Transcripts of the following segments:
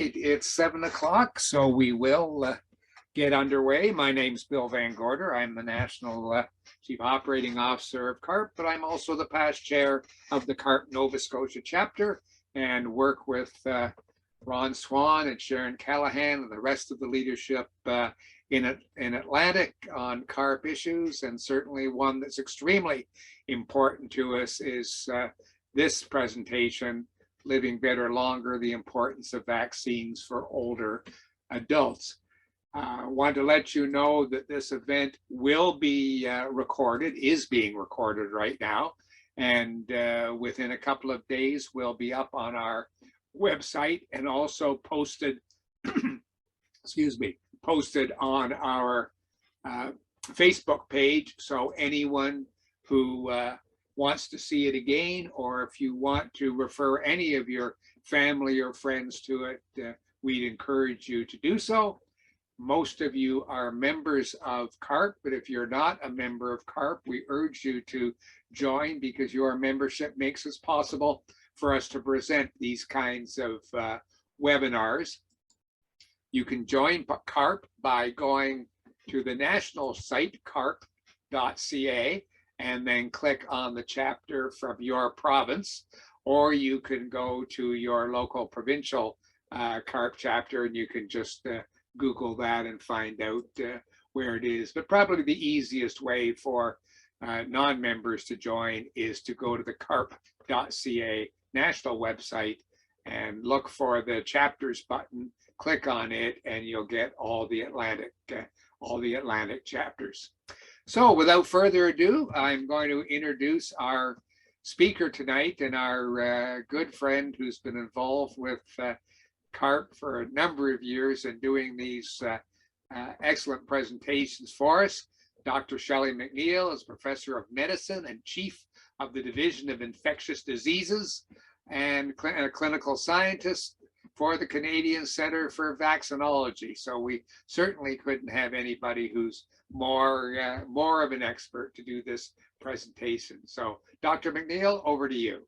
It's 7 o'clock, so we will get underway. My name's Bill Van Gorder. I'm the National Chief Operating Officer of CARP, but I'm also the past chair of the CARP Nova Scotia chapter and work with Ron Swan and Sharon Callahan and the rest of the leadership in Atlantic on CARP issues. And certainly one that's extremely important to us is this presentation, Living Better Longer, the importance of vaccines for older adults. I want to let you know that this event will be recorded, is being recorded right now, and within a couple of days will be up on our website and also posted, excuse me, posted on our Facebook page. So anyone who wants to see it again, or if you want to refer any of your family or friends to it, we'd encourage you to do so. Most of you are members of CARP, but if you're not a member of CARP, we urge you to join, because your membership makes it possible for us to present these kinds of webinars. You can join CARP by going to the national site, carp.ca, and then click on the chapter from your province, or you can go to your local provincial CARP chapter, and you can just Google that and find out where it is. But probably the easiest way for non-members to join is to go to the carp.ca national website and look for the chapters button, click on it, and you'll get all the Atlantic chapters. So without further ado, I'm going to introduce our speaker tonight, and our good friend who's been involved with CARP for a number of years and doing these excellent presentations for us. Dr. Shelly McNeil is Professor of Medicine and Chief of the Division of Infectious Diseases and a clinical scientist for the Canadian Centre for Vaccinology. So we certainly couldn't have anybody who's more of an expert to do this presentation. So Dr. McNeil, over to you.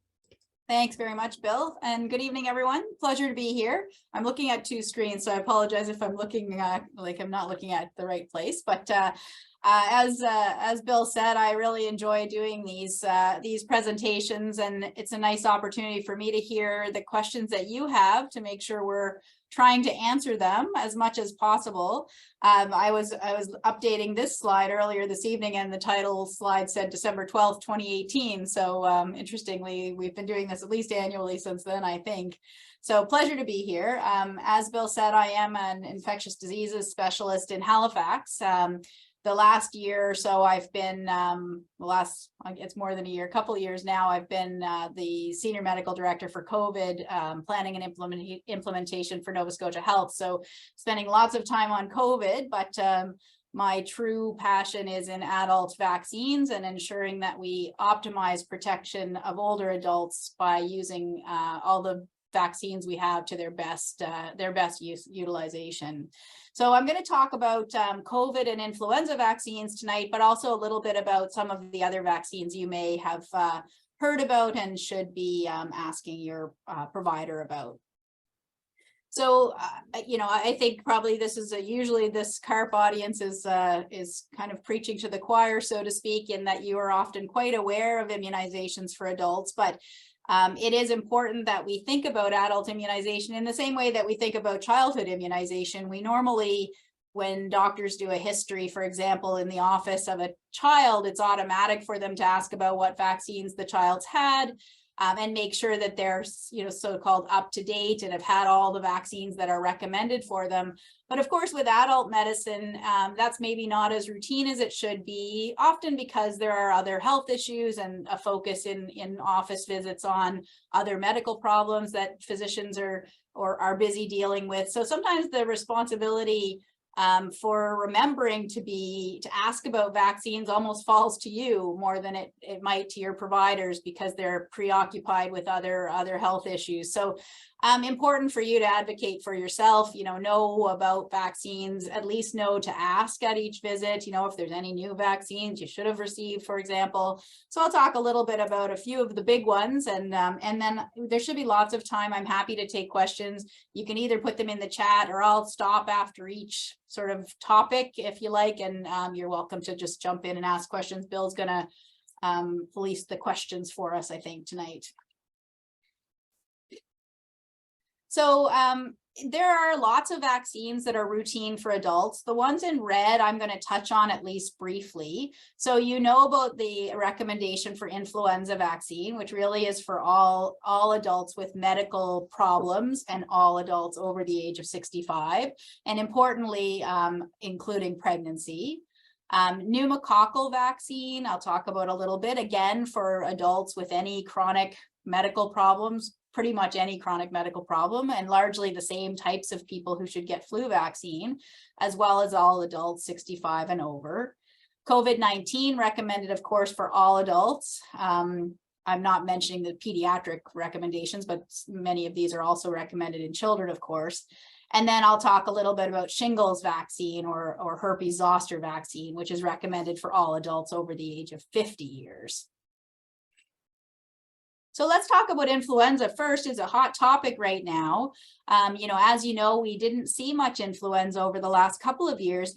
Thanks very much, Bill, and good evening, everyone. Pleasure to be here. I'm looking at two screens, so I apologize if I'm looking like I'm not looking at the right place. But as Bill said, I really enjoy doing these presentations, and it's a nice opportunity for me to hear the questions that you have to make sure we're trying to answer them as much as possible. I was updating this slide earlier this evening, and the title slide said December 12th, 2018. So interestingly, we've been doing this at least annually since then, I think. So pleasure to be here. As Bill said, I am an infectious diseases specialist in Halifax. The last year or so, I've been, it's more than a year, a couple of years now, I've been the Senior Medical Director for COVID, planning and implementation for Nova Scotia Health. So spending lots of time on COVID, but my true passion is in adult vaccines and ensuring that we optimize protection of older adults by using all the vaccines we have to their best utilization. So I'm going to talk about COVID and influenza vaccines tonight, but also a little bit about some of the other vaccines you may have heard about and should be asking your provider about. So, I think probably this is usually this CARP audience is kind of preaching to the choir, so to speak, in that you are often quite aware of immunizations for adults, but it is important that we think about adult immunization in the same way that we think about childhood immunization. We normally, when doctors do a history, for example, in the office of a child, it's automatic for them to ask about what vaccines the child's had and make sure that they're, so-called up to date and have had all the vaccines that are recommended for them. But of course, with adult medicine, that's maybe not as routine as it should be, often because there are other health issues and a focus in office visits on other medical problems that physicians are busy dealing with. So sometimes the responsibility for remembering to ask about vaccines almost falls to you more than it might to your providers, because they're preoccupied with other health issues. So important for you to advocate for yourself, know about vaccines, at least know to ask at each visit, if there's any new vaccines you should have received, for example. So I'll talk a little bit about a few of the big ones, and then there should be lots of time. I'm happy to take questions. You can either put them in the chat, or I'll stop after each sort of topic if you like, and you're welcome to just jump in and ask questions. Bill's gonna police the questions for us, I think, tonight. So there are lots of vaccines that are routine for adults. The ones in red, I'm going to touch on at least briefly. So about the recommendation for influenza vaccine, which really is for all adults with medical problems and all adults over the age of 65, and importantly, including pregnancy. Pneumococcal vaccine, I'll talk about a little bit, again, for adults with any chronic medical problems, pretty much any chronic medical problem, and largely the same types of people who should get flu vaccine, as well as all adults 65 and over. COVID-19 recommended, of course, for all adults. I'm not mentioning the pediatric recommendations, but many of these are also recommended in children, of course. And then I'll talk a little bit about shingles vaccine or herpes zoster vaccine, which is recommended for all adults over the age of 50 years. So let's talk about influenza first. It's a hot topic right now. As you know, we didn't see much influenza over the last couple of years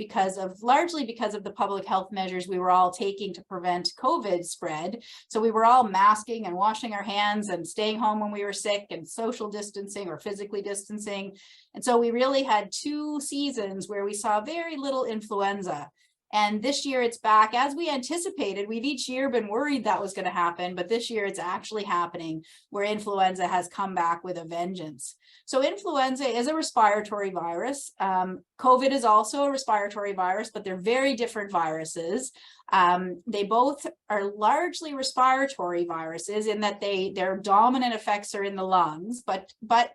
largely because of the public health measures we were all taking to prevent COVID spread. So we were all masking and washing our hands and staying home when we were sick and social distancing or physically distancing. And so we really had 2 seasons where we saw very little influenza. And this year it's back as we anticipated. We've each year been worried that was going to happen, but this year it's actually happening, where influenza has come back with a vengeance. So influenza is a respiratory virus. COVID is also a respiratory virus, but they're very different viruses. They both are largely respiratory viruses in that their dominant effects are in the lungs, but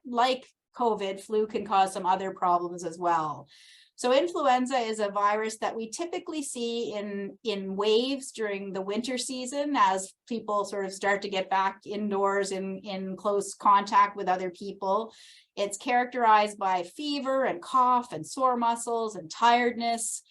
like COVID, flu can cause some other problems as well. So influenza is a virus that we typically see in waves during the winter season, as people sort of start to get back indoors in close contact with other people. It's characterized by fever and cough and sore muscles and tiredness.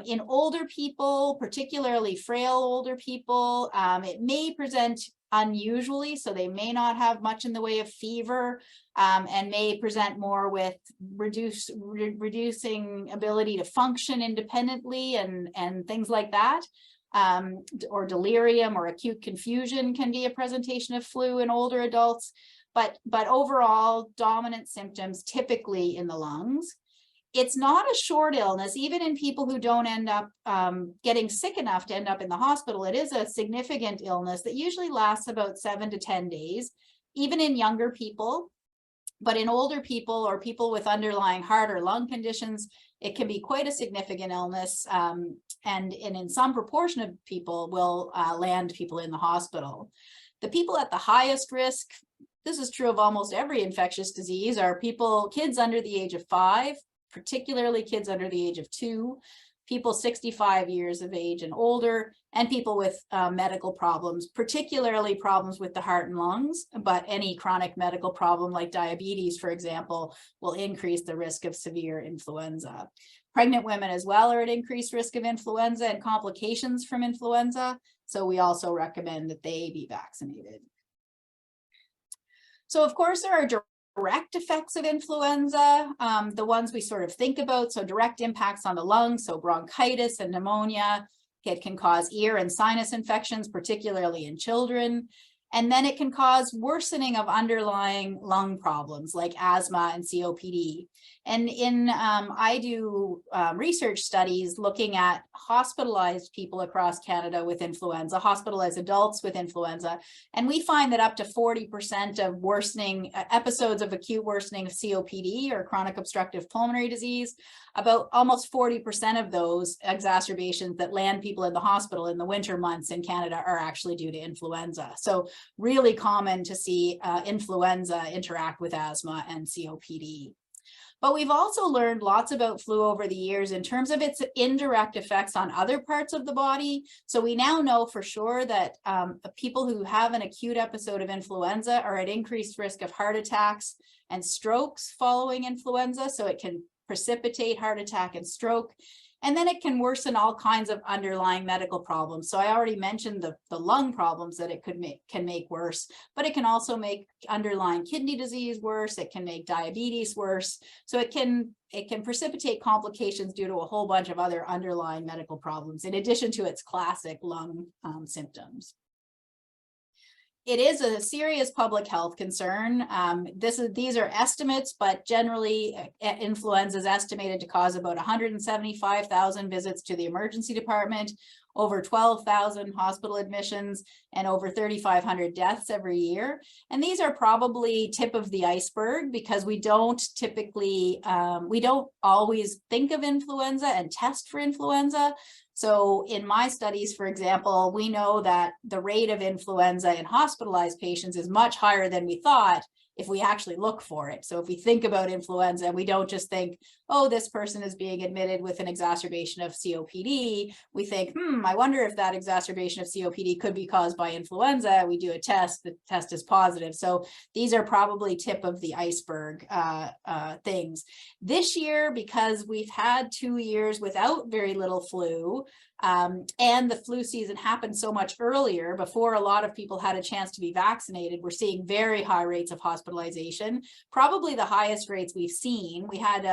In older people, particularly frail older people, it may present unusually, so they may not have much in the way of fever, and may present more with reducing ability to function independently and things like that, or delirium or acute confusion can be a presentation of flu in older adults, but overall dominant symptoms typically in the lungs. It's not a short illness, even in people who don't end up getting sick enough to end up in the hospital. It is a significant illness that usually lasts about 7 to 10 days, even in younger people. But in older people or people with underlying heart or lung conditions, it can be quite a significant illness, and in some proportion of people will land people in the hospital. The people at the highest risk, this is true of almost every infectious disease, are kids under the age of 5, particularly kids under the age of 2, people 65 years of age and older, and people with medical problems, particularly problems with the heart and lungs, but any chronic medical problem like diabetes, for example, will increase the risk of severe influenza. Pregnant women as well are at increased risk of influenza and complications from influenza, so we also recommend that they be vaccinated. So of course there are direct effects of influenza, the ones we sort of think about. So direct impacts on the lungs, so bronchitis and pneumonia. It can cause ear and sinus infections, particularly in children. And then it can cause worsening of underlying lung problems like asthma and COPD. And I do research studies looking at hospitalized people across Canada with influenza, hospitalized adults with influenza. And we find that up to 40% of worsening episodes of acute worsening of COPD or chronic obstructive pulmonary disease, about almost 40% of those exacerbations that land people in the hospital in the winter months in Canada are actually due to influenza. So really common to see influenza interact with asthma and COPD. But we've also learned lots about flu over the years in terms of its indirect effects on other parts of the body. So we now know for sure that people who have an acute episode of influenza are at increased risk of heart attacks and strokes following influenza. So it can precipitate heart attack and stroke. And then it can worsen all kinds of underlying medical problems. So I already mentioned the lung problems that it can make worse, but it can also make underlying kidney disease worse. It can make diabetes worse. So it can precipitate complications due to a whole bunch of other underlying medical problems, in addition to its classic lung symptoms. It is a serious public health concern. These are estimates, but generally influenza is estimated to cause about 175,000 visits to the emergency department, over 12,000 hospital admissions, and over 3,500 deaths every year. And these are probably tip of the iceberg because we don't typically, we don't always think of influenza and test for influenza. So in my studies, for example, we know that the rate of influenza in hospitalized patients is much higher than we thought if we actually look for it. So if we think about influenza, we don't just think, oh, this person is being admitted with an exacerbation of COPD. We think, I wonder if that exacerbation of COPD could be caused by influenza. We do a test, the test is positive. So these are probably tip of the iceberg things. This year, because we've had 2 years without very little flu, and the flu season happened so much earlier before a lot of people had a chance to be vaccinated, we're seeing very high rates of hospitalization, probably the highest rates we've seen. We had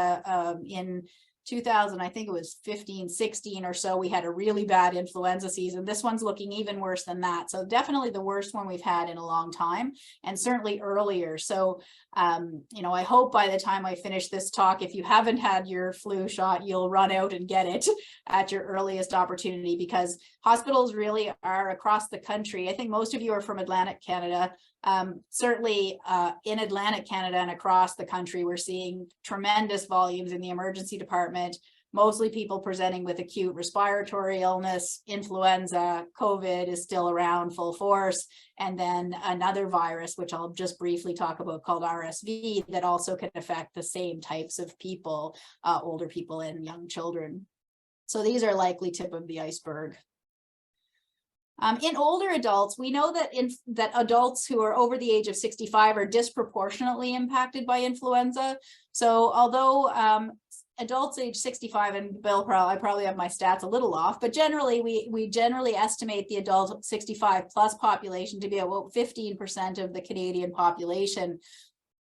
in 2000, I think it was 15, 16 or so, we had a really bad influenza season. This one's looking even worse than that. So definitely the worst one we've had in a long time, and certainly earlier. So, I hope by the time I finish this talk, if you haven't had your flu shot, you'll run out and get it at your earliest opportunity, because hospitals really are across the country. I think most of you are from Atlantic Canada. Certainly in Atlantic Canada and across the country, we're seeing tremendous volumes in the emergency department, mostly people presenting with acute respiratory illness. Influenza, COVID is still around full force. And then another virus, which I'll just briefly talk about, called RSV, that also can affect the same types of people, older people and young children. So these are likely tip of the iceberg. In older adults, we know that adults who are over the age of 65 are disproportionately impacted by influenza. So although adults age 65, and Bill, I probably have my stats a little off, but generally we generally estimate the adult 65 plus population to be about 15% of the Canadian population.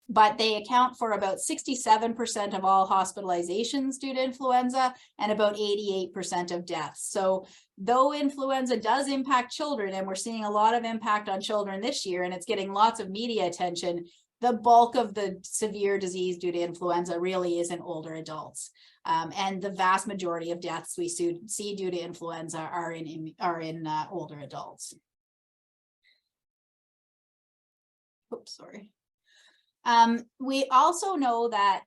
But they account for about 67% of all hospitalizations due to influenza and about 88% of deaths. So though influenza does impact children, and we're seeing a lot of impact on children this year, and it's getting lots of media attention, the bulk of the severe disease due to influenza really is in older adults. And the vast majority of deaths we see due to influenza are in older adults. Oops, sorry. We also know that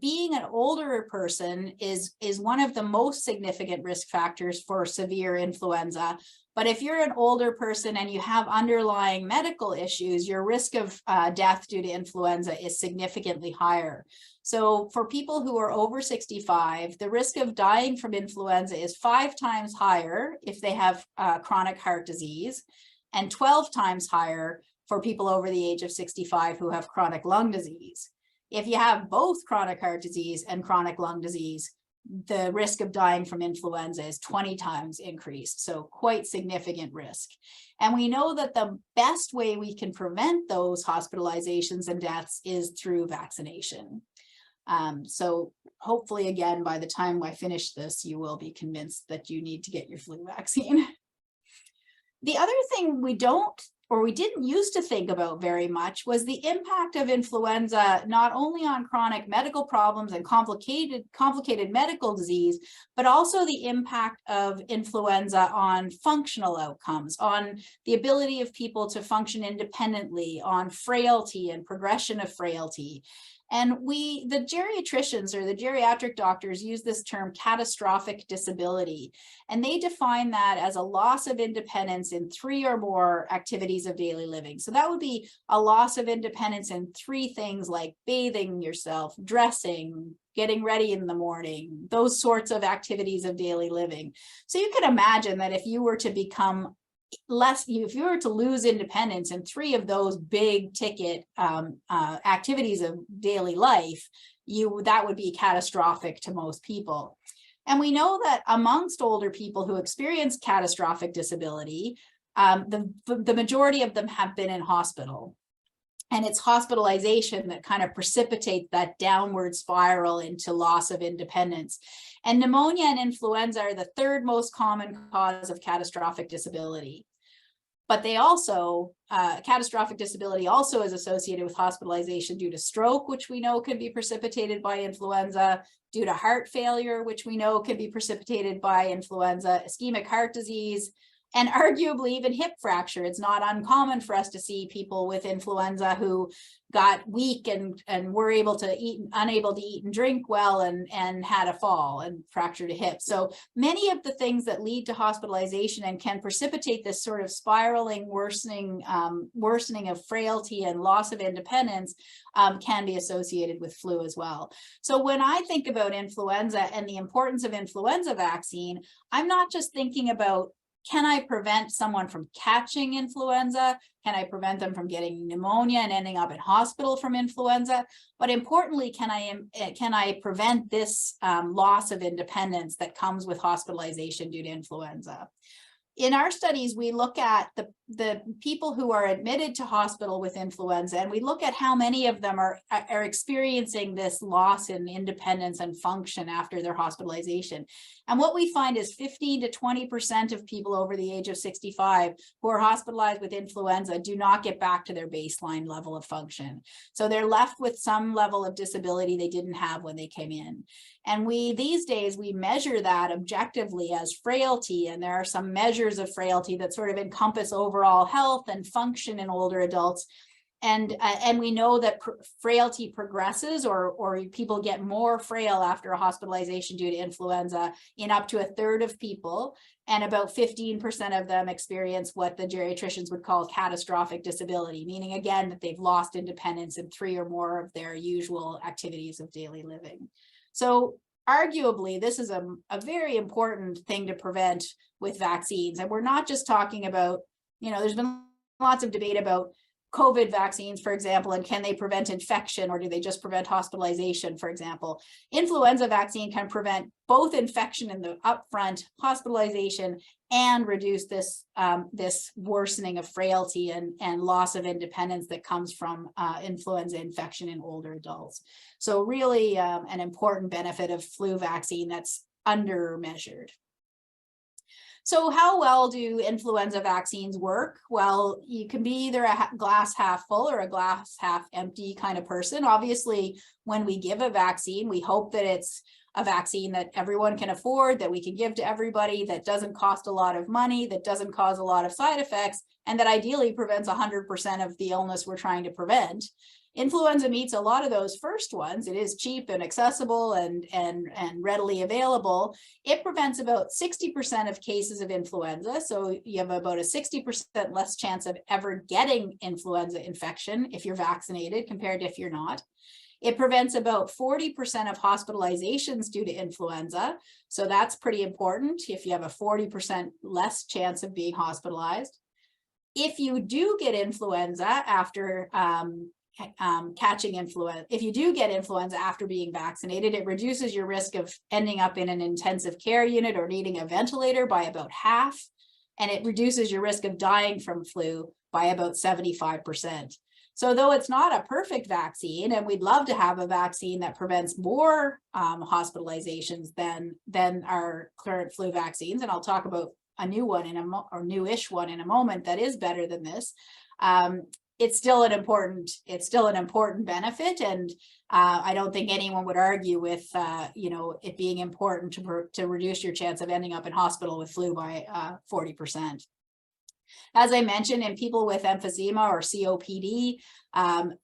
being an older person is one of the most significant risk factors for severe influenza. But if you're an older person and you have underlying medical issues, your risk of death due to influenza is significantly higher. So for people who are over 65, the risk of dying from influenza is 5 times higher if they have chronic heart disease, and 12 times higher for people over the age of 65 who have chronic lung disease. If you have both chronic heart disease and chronic lung disease, the risk of dying from influenza is 20 times increased, so quite significant risk. And we know that the best way we can prevent those hospitalizations and deaths is through vaccination. So hopefully, again, by the time I finish this, you will be convinced that you need to get your flu vaccine. The other thing we didn't used to think about very much was the impact of influenza, not only on chronic medical problems and complicated medical disease, but also the impact of influenza on functional outcomes, on the ability of people to function independently, on frailty and progression of frailty. And the geriatricians or the geriatric doctors use this term catastrophic disability. And they define that as a loss of independence in 3 or more activities of daily living. So that would be a loss of independence in 3 things like bathing yourself, dressing, getting ready in the morning, those sorts of activities of daily living. So you could imagine that if you were to become if you were to lose independence in 3 of those big ticket activities of daily life, that would be catastrophic to most people. And we know that amongst older people who experience catastrophic disability, the majority of them have been in hospital. And it's hospitalization that kind of precipitates that downward spiral into loss of independence. And pneumonia and influenza are the 3rd most common cause of catastrophic disability. But they also, catastrophic disability also is associated with hospitalization due to stroke, which we know can be precipitated by influenza, due to heart failure, which we know can be precipitated by influenza, ischemic heart disease, and arguably even hip fracture. It's not uncommon for us to see people with influenza who got weak and were unable to eat and drink well and had a fall and fractured a hip. So many of the things that lead to hospitalization and can precipitate this sort of spiraling worsening of frailty and loss of independence can be associated with flu as well. So when I think about influenza and the importance of influenza vaccine, I'm not just thinking about, can I prevent someone from catching influenza? Can I prevent them from getting pneumonia and ending up in hospital from influenza? But importantly, can I prevent this loss of independence that comes with hospitalization due to influenza? In our studies, we look at the people who are admitted to hospital with influenza, and we look at how many of them are experiencing this loss in independence and function after their hospitalization. And what we find is 15 to 20% of people over the age of 65 who are hospitalized with influenza do not get back to their baseline level of function. So they're left with some level of disability they didn't have when they came in. And these days, we measure that objectively as frailty, and there are some measures of frailty that sort of encompass overall health and function in older adults. And we know that frailty progresses, or people get more frail after a hospitalization due to influenza in up to 1/3 of people, and about 15% of them experience what the geriatricians would call catastrophic disability, meaning again that they've lost independence in 3 or more of their usual activities of daily living. So arguably, this is a very important thing to prevent with vaccines. And we're not just talking about, there's been lots of debate about COVID vaccines, for example, and can they prevent infection, or do they just prevent hospitalization, for example? Influenza vaccine can prevent both infection in the upfront, hospitalization, and reduce this worsening of frailty and loss of independence that comes from influenza infection in older adults. So really an important benefit of flu vaccine that's under measured. So how well do influenza vaccines work? Well, you can be either a glass half full or a glass half empty kind of person. Obviously, when we give a vaccine, we hope that it's a vaccine that everyone can afford, that we can give to everybody, that doesn't cost a lot of money, that doesn't cause a lot of side effects, and that ideally prevents 100% of the illness we're trying to prevent. Influenza meets a lot of those first ones. It is cheap and accessible and readily available. It prevents about 60% of cases of influenza. So you have about a 60% less chance of ever getting influenza infection if you're vaccinated compared to if you're not. It prevents about 40% of hospitalizations due to influenza. So that's pretty important if you have a 40% less chance of being hospitalized. If you do get influenza after if you do get influenza after being vaccinated, it reduces your risk of ending up in an intensive care unit or needing a ventilator by about half, and it reduces your risk of dying from flu by about 75%. So though it's not a perfect vaccine, and we'd love to have a vaccine that prevents more hospitalizations than our current flu vaccines, and I'll talk about a new one or newish one in a moment that is better than this. It's still an important benefit, and I don't think anyone would argue with it being important to reduce your chance of ending up in hospital with flu by 40%. As I mentioned, in people with emphysema or COPD,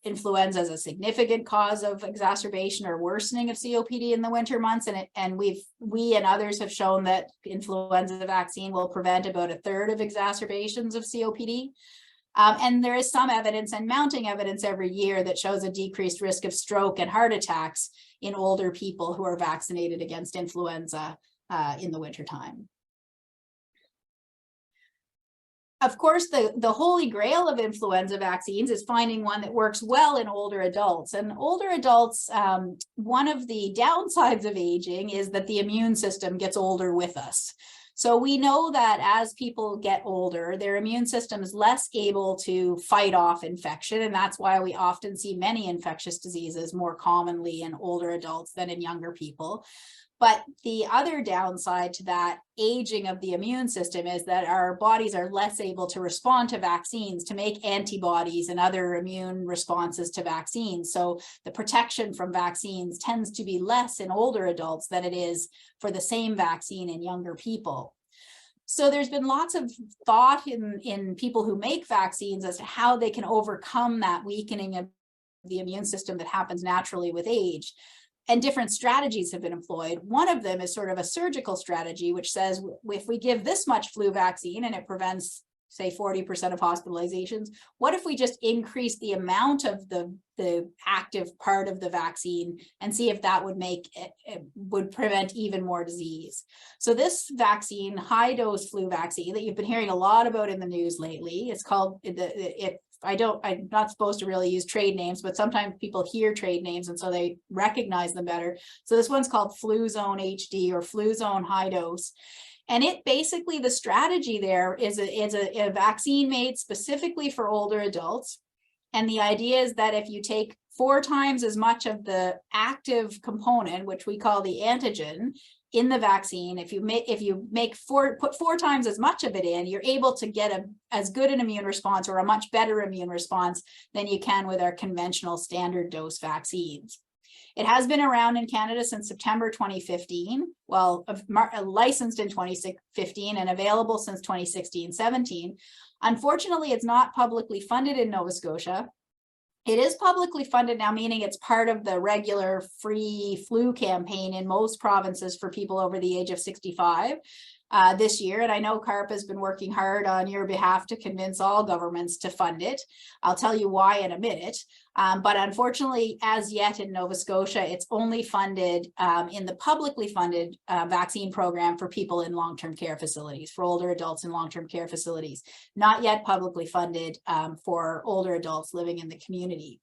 influenza is a significant cause of exacerbation or worsening of COPD in the winter months, and we and others have shown that influenza vaccine will prevent about 1/3 of exacerbations of COPD. And there is some evidence and mounting evidence every year that shows a decreased risk of stroke and heart attacks in older people who are vaccinated against influenza in the wintertime. Of course, the holy grail of influenza vaccines is finding one that works well in older adults. And older adults, one of the downsides of aging is that the immune system gets older with us. So we know that as people get older, their immune system is less able to fight off infection. And that's why we often see many infectious diseases more commonly in older adults than in younger people. But the other downside to that aging of the immune system is that our bodies are less able to respond to vaccines, to make antibodies and other immune responses to vaccines. So the protection from vaccines tends to be less in older adults than it is for the same vaccine in younger people. So there's been lots of thought in people who make vaccines as to how they can overcome that weakening of the immune system that happens naturally with age. And different strategies have been employed. One of them is sort of a surgical strategy, which says if we give this much flu vaccine and it prevents, say, 40% of hospitalizations, what if we just increase the amount of the active part of the vaccine and see if that would prevent even more disease? So this vaccine, high dose flu vaccine that you've been hearing a lot about in the news lately, it's called I'm not supposed to really use trade names, but sometimes people hear trade names and so they recognize them better. So this one's called Fluzone HD or Fluzone High Dose. And it basically, the strategy there is a vaccine made specifically for older adults. And the idea is that if you take 4 times as much of the active component, which we call the antigen, in the vaccine, if you put 4 times as much of it in, you're able to get as good an immune response or a much better immune response than you can with our conventional standard dose vaccines. It has been around in Canada since September 2015, well, licensed in 2015 and available since 2016-17. Unfortunately, it's not publicly funded in Nova Scotia. It is publicly funded now, meaning it's part of the regular free flu campaign in most provinces for people over the age of 65 this year. And I know CARP has been working hard on your behalf to convince all governments to fund it. I'll tell you why in a minute. But unfortunately, as yet in Nova Scotia, it's only funded in the publicly funded vaccine program for people in long-term care facilities, for older adults in long-term care facilities, not yet publicly funded for older adults living in the community.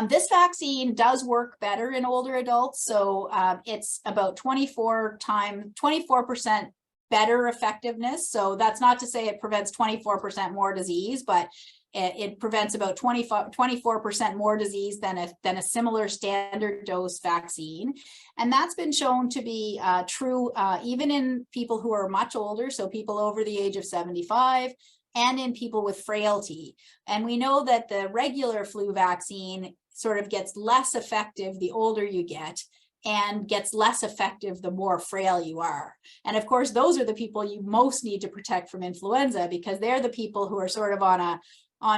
This vaccine does work better in older adults. So it's about 24% better effectiveness. So that's not to say it prevents 24% more disease, but it prevents about 24% more disease than a similar standard dose vaccine. And that's been shown to be true even in people who are much older, so people over the age of 75, and in people with frailty. And we know that the regular flu vaccine sort of gets less effective the older you get, and gets less effective the more frail you are. And of course, those are the people you most need to protect from influenza, because they're the people who are sort of on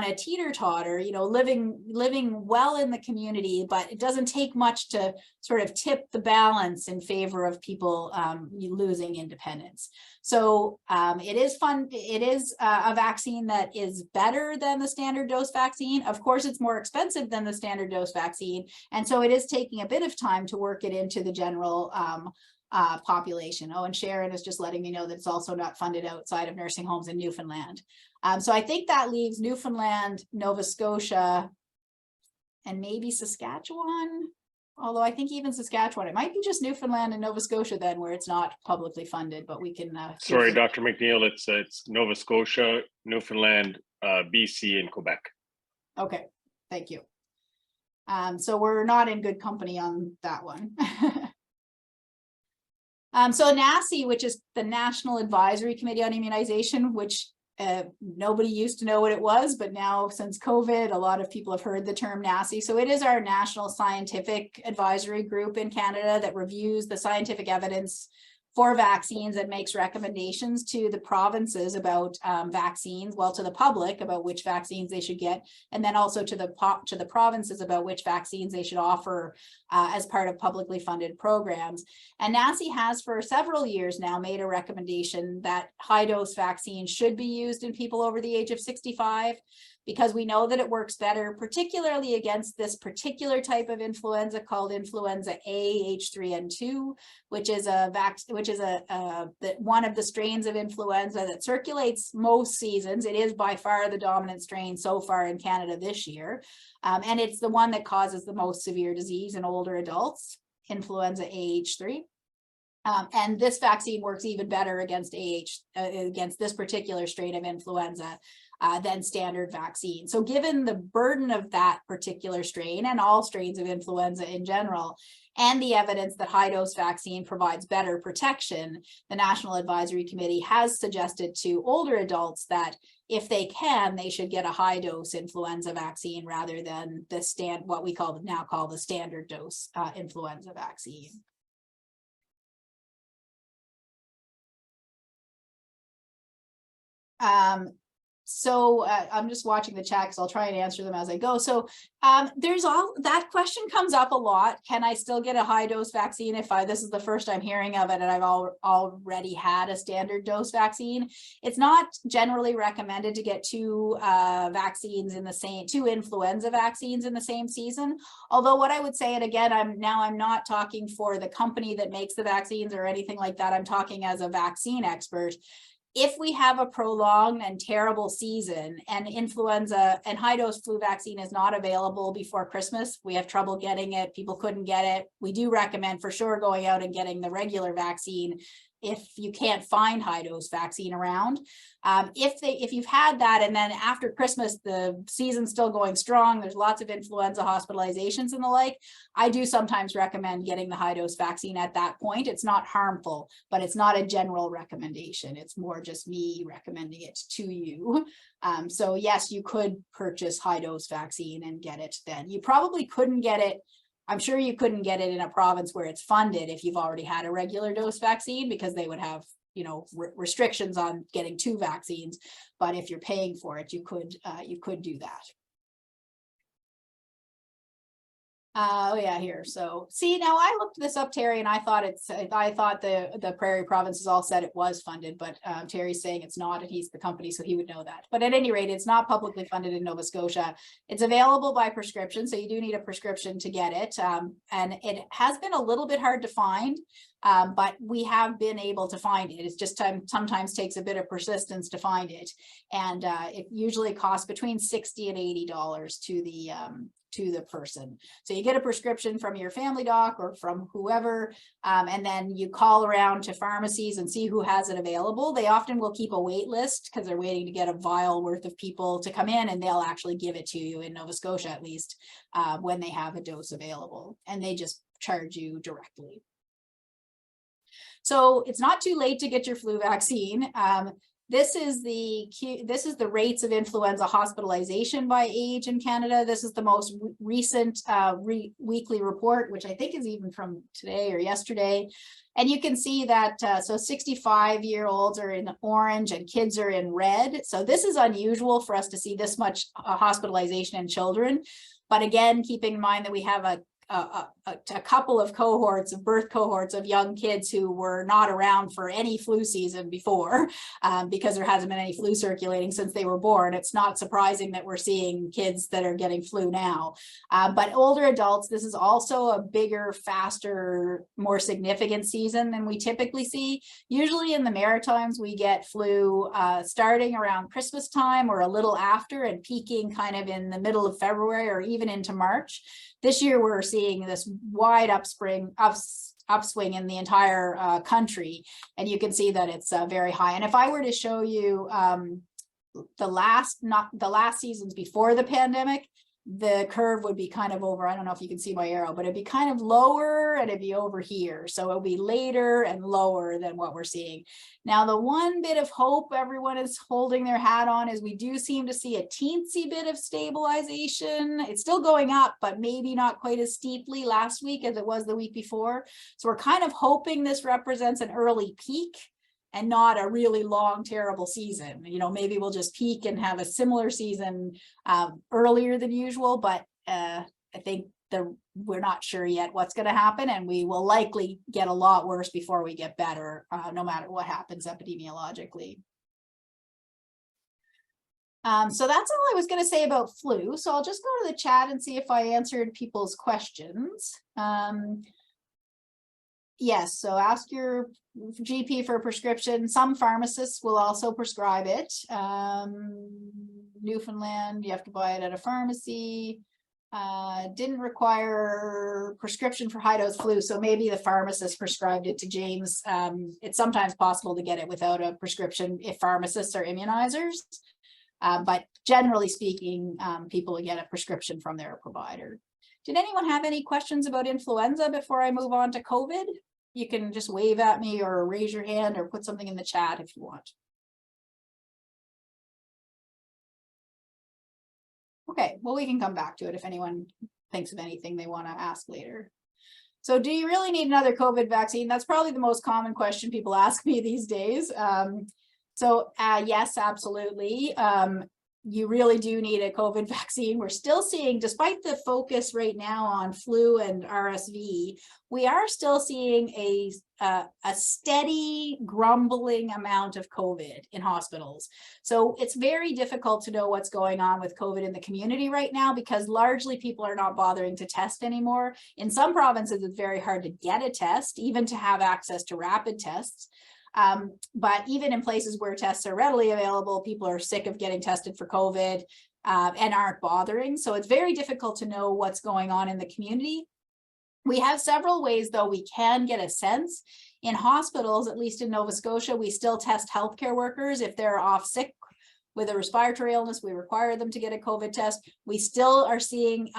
a teeter-totter, you know, living well in the community, but it doesn't take much to sort of tip the balance in favor of people losing independence. So it is fun. It is a vaccine that is better than the standard dose vaccine. Of course, it's more expensive than the standard dose vaccine. And so it is taking a bit of time to work it into the general population. Oh, and Sharon is just letting me know that it's also not funded outside of nursing homes in Newfoundland. So I think that leaves Newfoundland, Nova Scotia, and maybe Saskatchewan. Although I think even Saskatchewan, it might be just Newfoundland and Nova Scotia then where it's not publicly funded, but we can. Sorry, Dr. McNeill, it's Nova Scotia, Newfoundland, BC, and Quebec. Okay, thank you. So we're not in good company on that one. So NACI, which is the National Advisory Committee on Immunization, which nobody used to know what it was, but now since COVID, a lot of people have heard the term NACI. So it is our national scientific advisory group in Canada that reviews the scientific evidence for vaccines and makes recommendations to the provinces about vaccines, well, to the public about which vaccines they should get, and then also to the provinces about which vaccines they should offer as part of publicly funded programs. And NACI has for several years now made a recommendation that high dose vaccines should be used in people over the age of 65, because we know that it works better, particularly against this particular type of influenza called influenza A H3N2, which is one of the strains of influenza that circulates most seasons. It is by far the dominant strain so far in Canada this year, and it's the one that causes the most severe disease in older adults, influenza AH3. And this vaccine works even better against against this particular strain of influenza than standard vaccine. So given the burden of that particular strain and all strains of influenza in general, and the evidence that high dose vaccine provides better protection, the National Advisory Committee has suggested to older adults that if they can, they should get a high dose influenza vaccine rather than the what we now call the standard dose influenza vaccine. So I'm just watching the chat because I'll try and answer them as I go. So there's that question comes up a lot. Can I still get a high dose vaccine if this is the first I'm hearing of it and I've already had a standard dose vaccine? It's not generally recommended to get two influenza vaccines in the same season. Although what I would say, and again, I'm not talking for the company that makes the vaccines or anything like that. I'm talking as a vaccine expert. If we have a prolonged and terrible season and influenza and high dose flu vaccine is not available before Christmas, we have trouble getting it, people couldn't get it, we do recommend for sure going out and getting the regular vaccine if you can't find high dose vaccine around. If you've had that and then after Christmas, the season's still going strong, there's lots of influenza hospitalizations and the like, I do sometimes recommend getting the high dose vaccine at that point. It's not harmful, but it's not a general recommendation. It's more just me recommending it to you. So yes, you could purchase high dose vaccine and get it then. You probably couldn't get it. I'm sure you couldn't get it in a province where it's funded if you've already had a regular dose vaccine, because they would have, restrictions on getting two vaccines. But if you're paying for it, you could do that. Oh yeah, here. So see, now I looked this up, Terry, and I thought the Prairie provinces all said it was funded, but Terry's saying it's not, and he's the company, so he would know that. But at any rate, it's not publicly funded in Nova Scotia. It's available by prescription, so you do need a prescription to get it. And it has been a little bit hard to find, but we have been able to find it. It's just sometimes takes a bit of persistence to find it, and it usually costs between $60 and $80 to the person. So you get a prescription from your family doc or from whoever, and then you call around to pharmacies and see who has it available. They often will keep a wait list because they're waiting to get a vial worth of people to come in, and they'll actually give it to you in Nova Scotia, at least, when they have a dose available, and they just charge you directly. So it's not too late to get your flu vaccine. This is the rates of influenza hospitalization by age in Canada. This is the most recent weekly report, which I think is even from today or yesterday. And you can see that so 65-year-olds are in orange and kids are in red. So this is unusual for us to see this much hospitalization in children. But again, keeping in mind that we have a couple of birth cohorts of young kids who were not around for any flu season before, because there hasn't been any flu circulating since they were born. It's not surprising that we're seeing kids that are getting flu now. But older adults, this is also a bigger, faster, more significant season than we typically see. Usually in the Maritimes, we get flu starting around Christmas time or a little after and peaking kind of in the middle of February or even into March. This year, we're seeing this wide upswing in the entire country, and you can see that it's very high. And if I were to show you the last seasons before the pandemic, the curve would be kind of over. I don't know if you can see my arrow, but it'd be kind of lower and it'd be over here. So it'll be later and lower than what we're seeing. Now, the one bit of hope everyone is holding their hat on is we do seem to see a teensy bit of stabilization. It's still going up, but maybe not quite as steeply last week as it was the week before. So we're kind of hoping this represents an early peak and not a really long, terrible season. You know, maybe we'll just peak and have a similar season earlier than usual, but I think we're not sure yet what's going to happen, and we will likely get a lot worse before we get better, no matter what happens epidemiologically. So that's all I was going to say about flu. So I'll just go to the chat and see if I answered people's questions. Yes, so ask your GP for a prescription. Some pharmacists will also prescribe it. Newfoundland, you have to buy it at a pharmacy. Didn't require prescription for high dose flu, so maybe the pharmacist prescribed it to James. It's sometimes possible to get it without a prescription if pharmacists are immunizers. But generally speaking, people will get a prescription from their provider. Did anyone have any questions about influenza before I move on to COVID? You can just wave at me or raise your hand or put something in the chat if you want. Okay, well, we can come back to it if anyone thinks of anything they want to ask later. So do you really need another COVID vaccine? That's probably the most common question people ask me these days. Yes, absolutely. You really do need a COVID vaccine. We're still seeing, despite the focus right now on flu and RSV, we are still seeing a steady grumbling amount of COVID in hospitals. So it's very difficult to know what's going on with COVID in the community right now, because largely people are not bothering to test anymore. In some provinces, it's very hard to get a test, even to have access to rapid tests. But even in places where tests are readily available, people are sick of getting tested for COVID and aren't bothering. So it's very difficult to know what's going on in the community. We have several ways, though, we can get a sense. In hospitals, at least in Nova Scotia, we still test healthcare workers. If they're off sick with a respiratory illness, we require them to get a COVID test. We still are seeing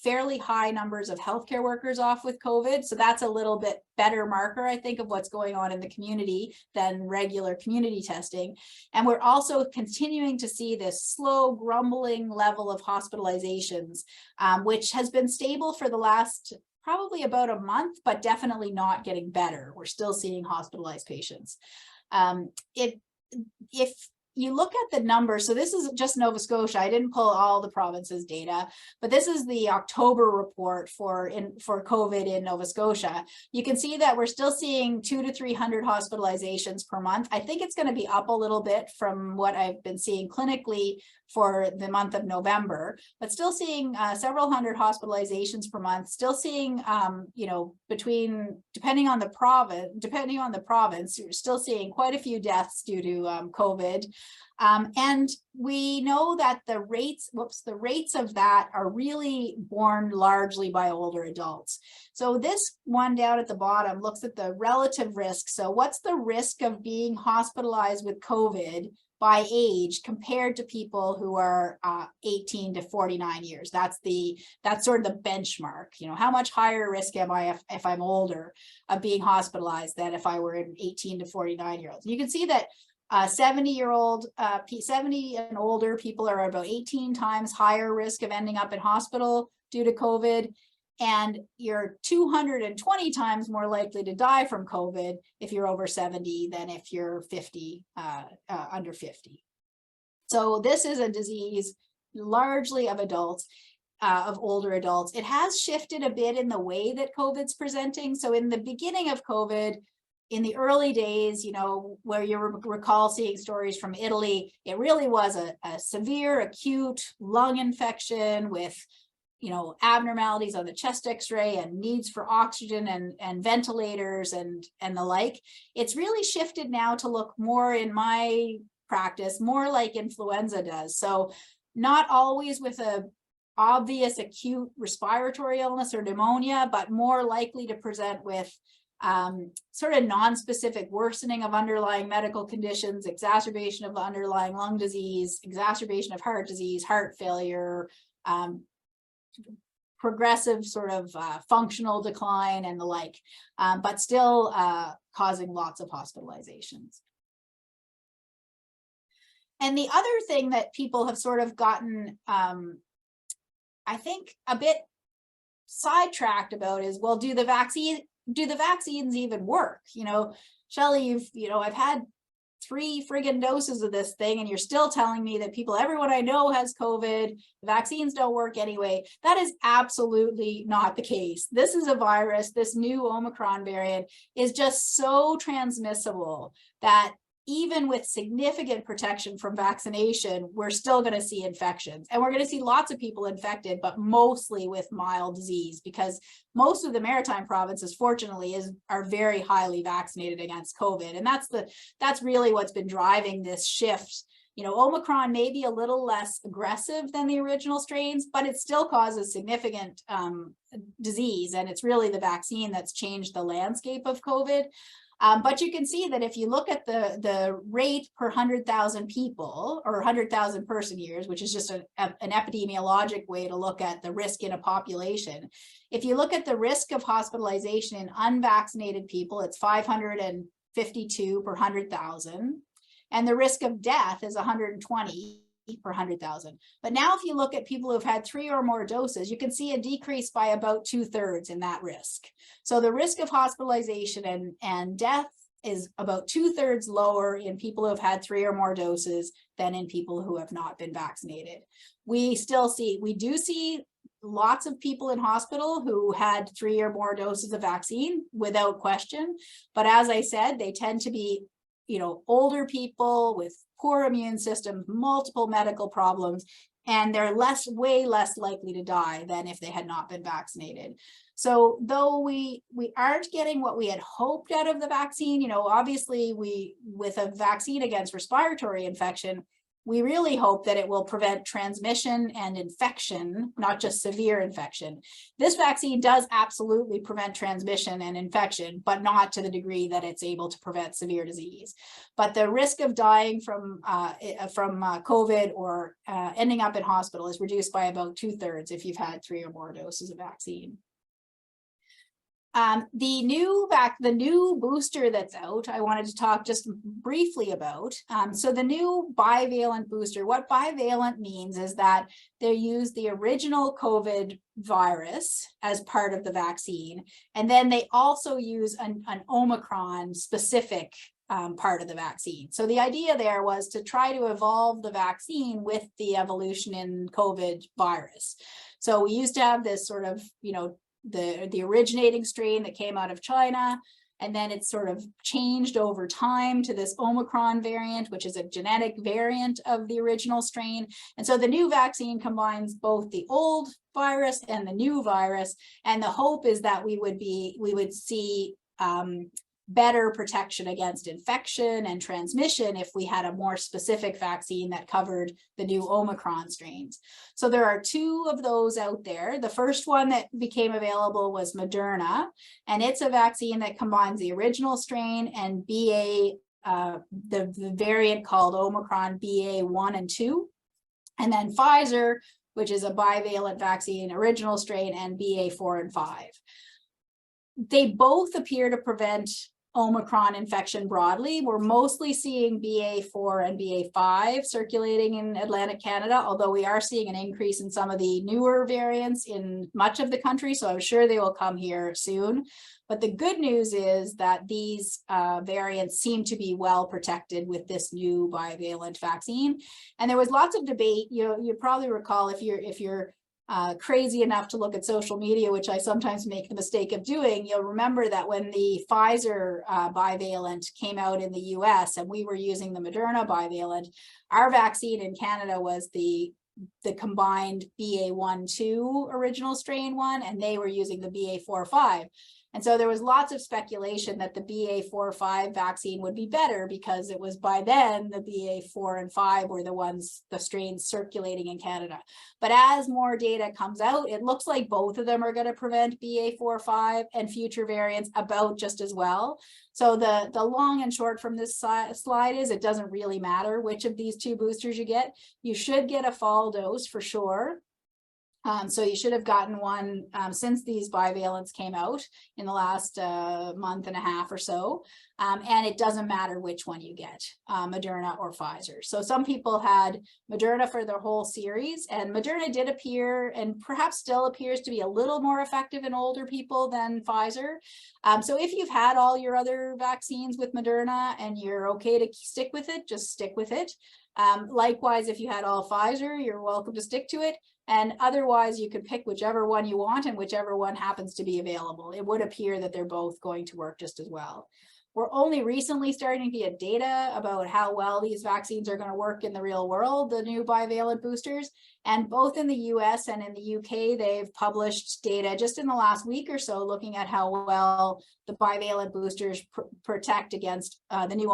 fairly high numbers of healthcare workers off with COVID. So that's a little bit better marker, I think, of what's going on in the community than regular community testing. And we're also continuing to see this slow grumbling level of hospitalizations, which has been stable for the last probably about a month, but definitely not getting better. We're still seeing hospitalized patients. If you look at the numbers, so this is just Nova Scotia. I didn't pull all the provinces' data, but this is the October report for COVID in Nova Scotia. You can see that we're still seeing 200 to 300 hospitalizations per month. I think it's going to be up a little bit from what I've been seeing clinically for the month of November, but still seeing several hundred hospitalizations per month, still seeing, you know, depending on the province, you're still seeing quite a few deaths due to COVID. And we know that the rates of that are really borne largely by older adults. So this one down at the bottom looks at the relative risk. So what's the risk of being hospitalized with COVID by age compared to people who are 18 to 49 years? That's sort of the benchmark. You know, how much higher risk am I if I'm older of being hospitalized than if I were an 18 to 49 year old? You can see that 70 and older people are about 18 times higher risk of ending up in hospital due to COVID. And you're 220 times more likely to die from COVID if you're over 70 than if you're 50, under 50. So this is a disease largely of adults, of older adults. It has shifted a bit in the way that COVID's presenting. So in the beginning of COVID, in the early days, you know, where you recall seeing stories from Italy, it really was a severe acute lung infection with, you know, abnormalities on the chest x-ray and needs for oxygen and ventilators and the like. It's really shifted now to look more, in my practice, more like influenza does. So not always with a obvious acute respiratory illness or pneumonia, but more likely to present with sort of non-specific worsening of underlying medical conditions, exacerbation of the underlying lung disease, exacerbation of heart disease, heart failure, progressive sort of functional decline and the like, but still causing lots of hospitalizations. And the other thing that people have sort of gotten, I think, a bit sidetracked about is, well, do the vaccines even work? You know, Shelly, I've had 3 friggin' doses of this thing, and you're still telling me that everyone I know has COVID, the vaccines don't work anyway. That is absolutely not the case. This is a virus. This new Omicron variant is just so transmissible that even with significant protection from vaccination, we're still going to see infections, and we're going to see lots of people infected, but mostly with mild disease, because most of the maritime provinces, fortunately, are very highly vaccinated against COVID. And that's really what's been driving this shift. You know, Omicron may be a little less aggressive than the original strains, but it still causes significant disease. And it's really the vaccine that's changed the landscape of COVID. But you can see that if you look at the rate per 100,000 people, or 100,000 person years, which is just an epidemiologic way to look at the risk in a population. If you look at the risk of hospitalization in unvaccinated people, it's 552 per 100,000. And the risk of death is 120 per 100,000. But now if you look at people who've had 3 or more doses, you can see a decrease by about 2/3 in that risk. So the risk of hospitalization and death is about 2/3 lower in people who have had 3 or more doses than in people who have not been vaccinated. We do see lots of people in hospital who had 3 or more doses of vaccine, without question. But as I said, they tend to be, older people with poor immune systems, multiple medical problems, and they're way less likely to die than if they had not been vaccinated. So though we aren't getting what we had hoped out of the vaccine, obviously with a vaccine against respiratory infection, we really hope that it will prevent transmission and infection, not just severe infection. This vaccine does absolutely prevent transmission and infection, but not to the degree that it's able to prevent severe disease. But the risk of dying from COVID or ending up in hospital is reduced by about 2/3 if you've had 3 or more doses of vaccine. The new booster that's out, I wanted to talk just briefly about. So the new bivalent booster, what bivalent means is that they use the original COVID virus as part of the vaccine, and then they also use an Omicron specific part of the vaccine. So the idea there was to try to evolve the vaccine with the evolution in COVID virus. So we used to have this sort of, the originating strain that came out of China, and then it's sort of changed over time to this Omicron variant, which is a genetic variant of the original strain. And so the new vaccine combines both the old virus and the new virus, and the hope is that we would see better protection against infection and transmission if we had a more specific vaccine that covered the new Omicron strains. So there are 2 of those out there. The first one that became available was Moderna, and it's a vaccine that combines the original strain and the variant called Omicron BA.1 and 2, and then Pfizer, which is a bivalent vaccine, original strain, and BA.4 and 5. They both appear to prevent Omicron infection broadly. We're mostly seeing BA.4 and BA.5 circulating in Atlantic Canada, although we are seeing an increase in some of the newer variants in much of the country, so I'm sure they will come here soon. But the good news is that these variants seem to be well protected with this new bivalent vaccine. And there was lots of debate. You probably recall, if you're crazy enough to look at social media, which I sometimes make the mistake of doing, you'll remember that when the Pfizer bivalent came out in the US and we were using the Moderna bivalent, our vaccine in Canada was the combined BA.1/2 original strain one, and they were using the BA.4/5. And so there was lots of speculation that the BA.4/5 vaccine would be better because it was by then the BA.4 and 5 were the strains circulating in Canada. But as more data comes out, it looks like both of them are going to prevent BA.4/5 and future variants about just as well. So the long and short from this slide is it doesn't really matter which of these 2 boosters you get. You should get a fall dose for sure. So you should have gotten one since these bivalents came out in the last month and a half or so. And it doesn't matter which one you get, Moderna or Pfizer. So some people had Moderna for their whole series, and Moderna did appear and perhaps still appears to be a little more effective in older people than Pfizer. So if you've had all your other vaccines with Moderna and you're okay to stick with it, just stick with it. Likewise, if you had all Pfizer, you're welcome to stick to it. And otherwise, you could pick whichever one you want and whichever one happens to be available. It would appear that they're both going to work just as well. We're only recently starting to get data about how well these vaccines are going to work in the real world, the new bivalent boosters. And both in the US and in the UK, they've published data just in the last week or so looking at how well the bivalent boosters protect against the new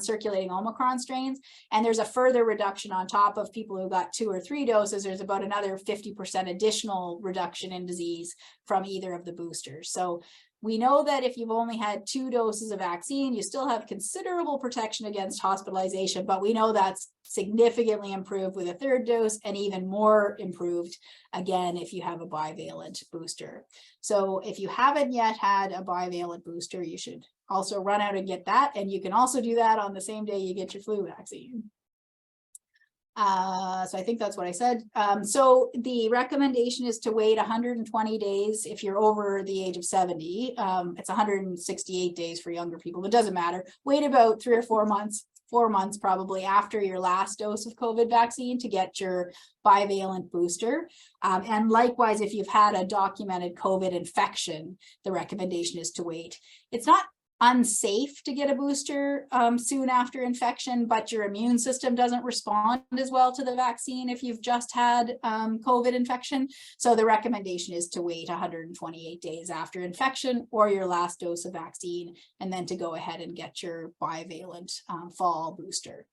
circulating Omicron strains. And there's a further reduction on top of people who got 2 or 3 doses. There's about another 50% additional reduction in disease from either of the boosters. So we know that if you've only had 2 doses of vaccine, you still have considerable protection against hospitalization, but we know that's significantly improved with a 3rd dose and even more improved again if you have a bivalent booster. So if you haven't yet had a bivalent booster, you should also run out and get that. And you can also do that on the same day you get your flu vaccine. So I think that's what I said. So the recommendation is to wait 120 days if you're over the age of 70. It's 168 days for younger people, but it doesn't matter. Wait about 3 or 4 months, 4 months probably after your last dose of COVID vaccine to get your bivalent booster. And likewise, if you've had a documented COVID infection, the recommendation is to wait. It's not unsafe to get a booster soon after infection, but your immune system doesn't respond as well to the vaccine if you've just had COVID infection. So the recommendation is to wait 128 days after infection or your last dose of vaccine, and then to go ahead and get your bivalent fall booster.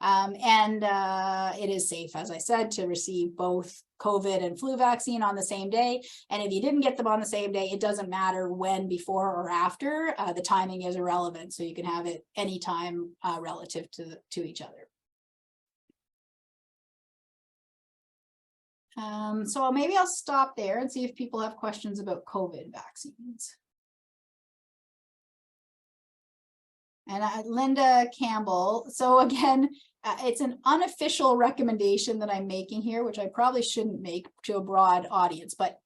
It is safe, as I said, to receive both COVID and flu vaccine on the same day. And if you didn't get them on the same day, it doesn't matter when, before or after. The timing is irrelevant. So you can have it anytime relative to each other. So maybe I'll stop there and see if people have questions about COVID vaccines. And Linda Campbell. So again, it's an unofficial recommendation that I'm making here, which I probably shouldn't make to a broad audience, but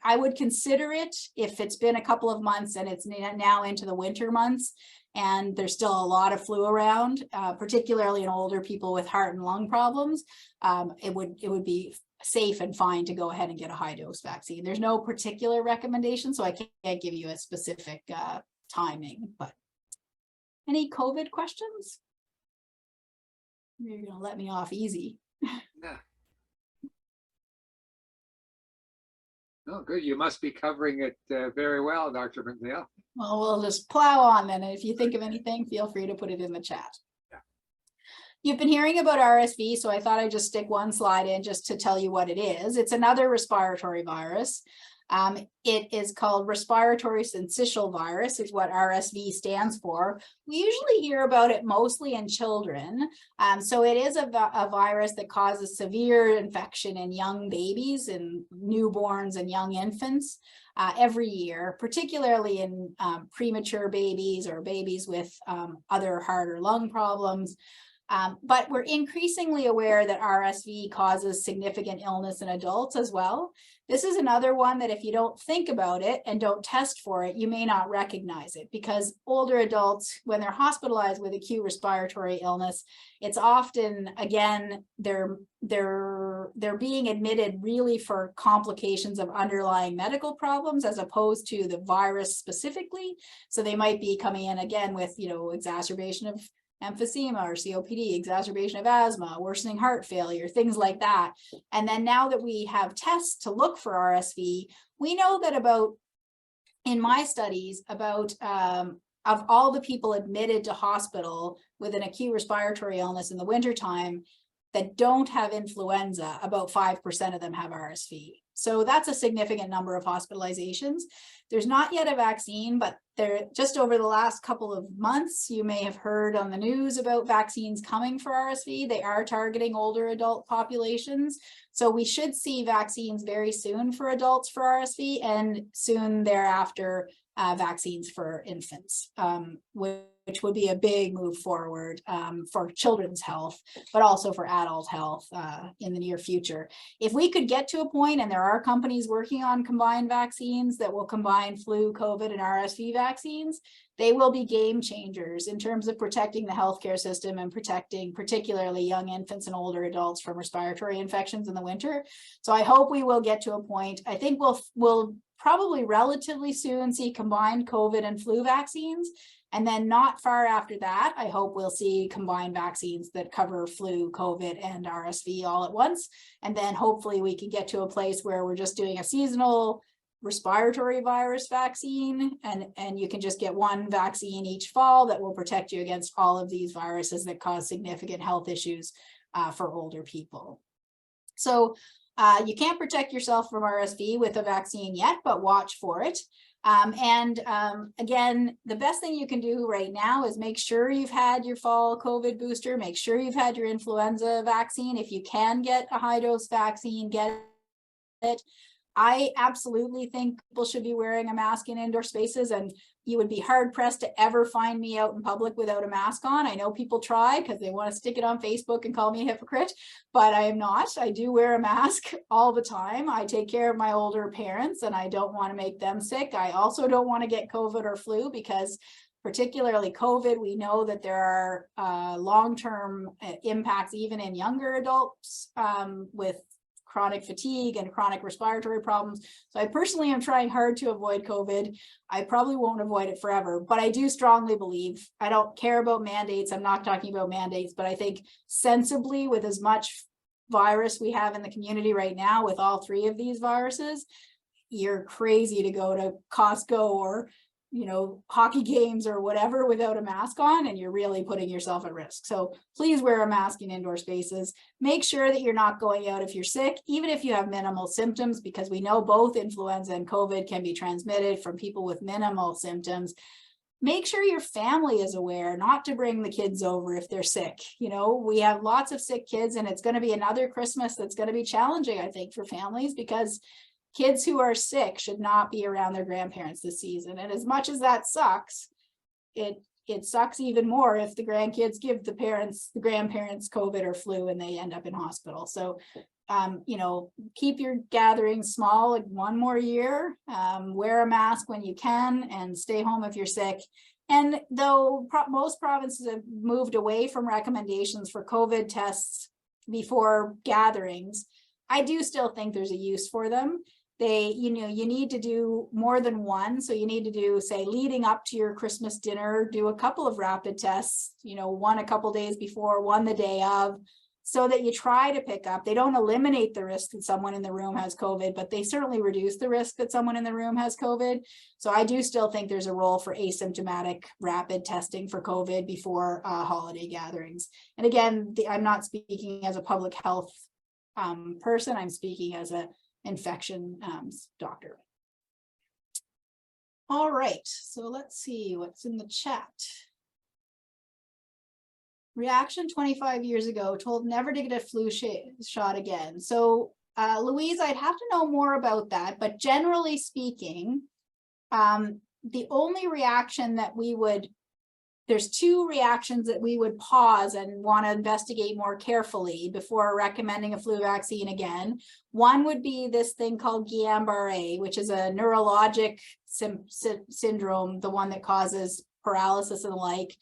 I would consider it if it's been a couple of months and it's now into the winter months and there's still a lot of flu around, particularly in older people with heart and lung problems. It would be safe and fine to go ahead and get a high dose vaccine. There's no particular recommendation, so I can't give you a specific timing, but any COVID questions? You're going to let me off easy. Yeah. Oh, good. You must be covering it very well, Dr. McNeill. Well, we'll just plow on then. And if you think of anything, feel free to put it in the chat. Yeah. You've been hearing about RSV, so I thought I'd just stick one slide in just to tell you what it is. It's another respiratory virus. It is called respiratory syncytial virus, is what RSV stands for. We usually hear about it mostly in children. So it is a virus that causes severe infection in young babies and newborns and young infants every year, particularly in premature babies or babies with other heart or lung problems. But we're increasingly aware that RSV causes significant illness in adults as well. This is another one that if you don't think about it and don't test for it, you may not recognize it, because older adults, when they're hospitalized with acute respiratory illness, it's often, again, they're being admitted really for complications of underlying medical problems as opposed to the virus specifically. So they might be coming in again with, exacerbation of emphysema or COPD, exacerbation of asthma, worsening heart failure, things like that. And then now that we have tests to look for RSV, we know that in my studies, of all the people admitted to hospital with an acute respiratory illness in the wintertime, that don't have influenza, about 5% of them have RSV. So that's a significant number of hospitalizations. There's not yet a vaccine, but there, just over the last couple of months, you may have heard on the news about vaccines coming for RSV. They are targeting older adult populations. So we should see vaccines very soon for adults for RSV, and soon thereafter vaccines for infants, which would be a big move forward for children's health, but also for adult health in the near future. If we could get to a point, and there are companies working on combined vaccines that will combine flu, COVID, and RSV vaccines, they will be game changers in terms of protecting the healthcare system and protecting particularly young infants and older adults from respiratory infections in the winter. So I hope we will get to a point. I think we'll probably relatively soon see combined COVID and flu vaccines. And then not far after that, I hope we'll see combined vaccines that cover flu, COVID, and RSV all at once. And then hopefully we can get to a place where we're just doing a seasonal respiratory virus vaccine, and you can just get one vaccine each fall that will protect you against all of these viruses that cause significant health issues for older people. So you can't protect yourself from RSV with a vaccine yet, but watch for it. Again, the best thing you can do right now is make sure you've had your fall COVID booster, make sure you've had your influenza vaccine. If you can get a high dose vaccine, get it. I absolutely think people should be wearing a mask in indoor spaces, and you would be hard pressed to ever find me out in public without a mask on. I know people try because they want to stick it on Facebook and call me a hypocrite, but I am not. I do wear a mask all the time. I take care of my older parents and I don't want to make them sick. I also don't want to get COVID or flu, because particularly COVID, we know that there are long-term impacts even in younger adults with chronic fatigue and chronic respiratory problems. So I personally am trying hard to avoid COVID. I probably won't avoid it forever, but I do strongly believe, I don't care about mandates. I'm not talking about mandates, but I think sensibly, with as much virus we have in the community right now with all three of these viruses, you're crazy to go to Costco or hockey games or whatever without a mask on, and you're really putting yourself at risk. So please wear a mask in indoor spaces. Make sure that you're not going out if you're sick, even if you have minimal symptoms, because we know both influenza and COVID can be transmitted from people with minimal symptoms. Make sure your family is aware not to bring the kids over if they're sick. We have lots of sick kids, and it's going to be another Christmas that's going to be challenging, I think, for families, because kids who are sick should not be around their grandparents this season. And as much as that sucks, it sucks even more if the grandkids give the grandparents COVID or flu and they end up in hospital. So, keep your gatherings small, like one more year, wear a mask when you can, and stay home if you're sick. And though most provinces have moved away from recommendations for COVID tests before gatherings, I do still think there's a use for them. You need to do more than one. So you need to do, say, leading up to your Christmas dinner, do a couple of rapid tests, one a couple days before, one the day of, so that you try to pick up. They don't eliminate the risk that someone in the room has COVID, but they certainly reduce the risk that someone in the room has COVID. So I do still think there's a role for asymptomatic rapid testing for COVID before holiday gatherings. And again, I'm not speaking as a public health person, I'm speaking as an infection doctor. All right, so let's see what's in the chat. Reaction 25 years ago, told never to get a flu shot again. So Louise, I'd have to know more about that, but generally speaking, the only reaction that there's two reactions that we would pause and want to investigate more carefully before recommending a flu vaccine again. One would be this thing called Guillain-Barré, which is a neurologic syndrome, the one that causes paralysis and the like.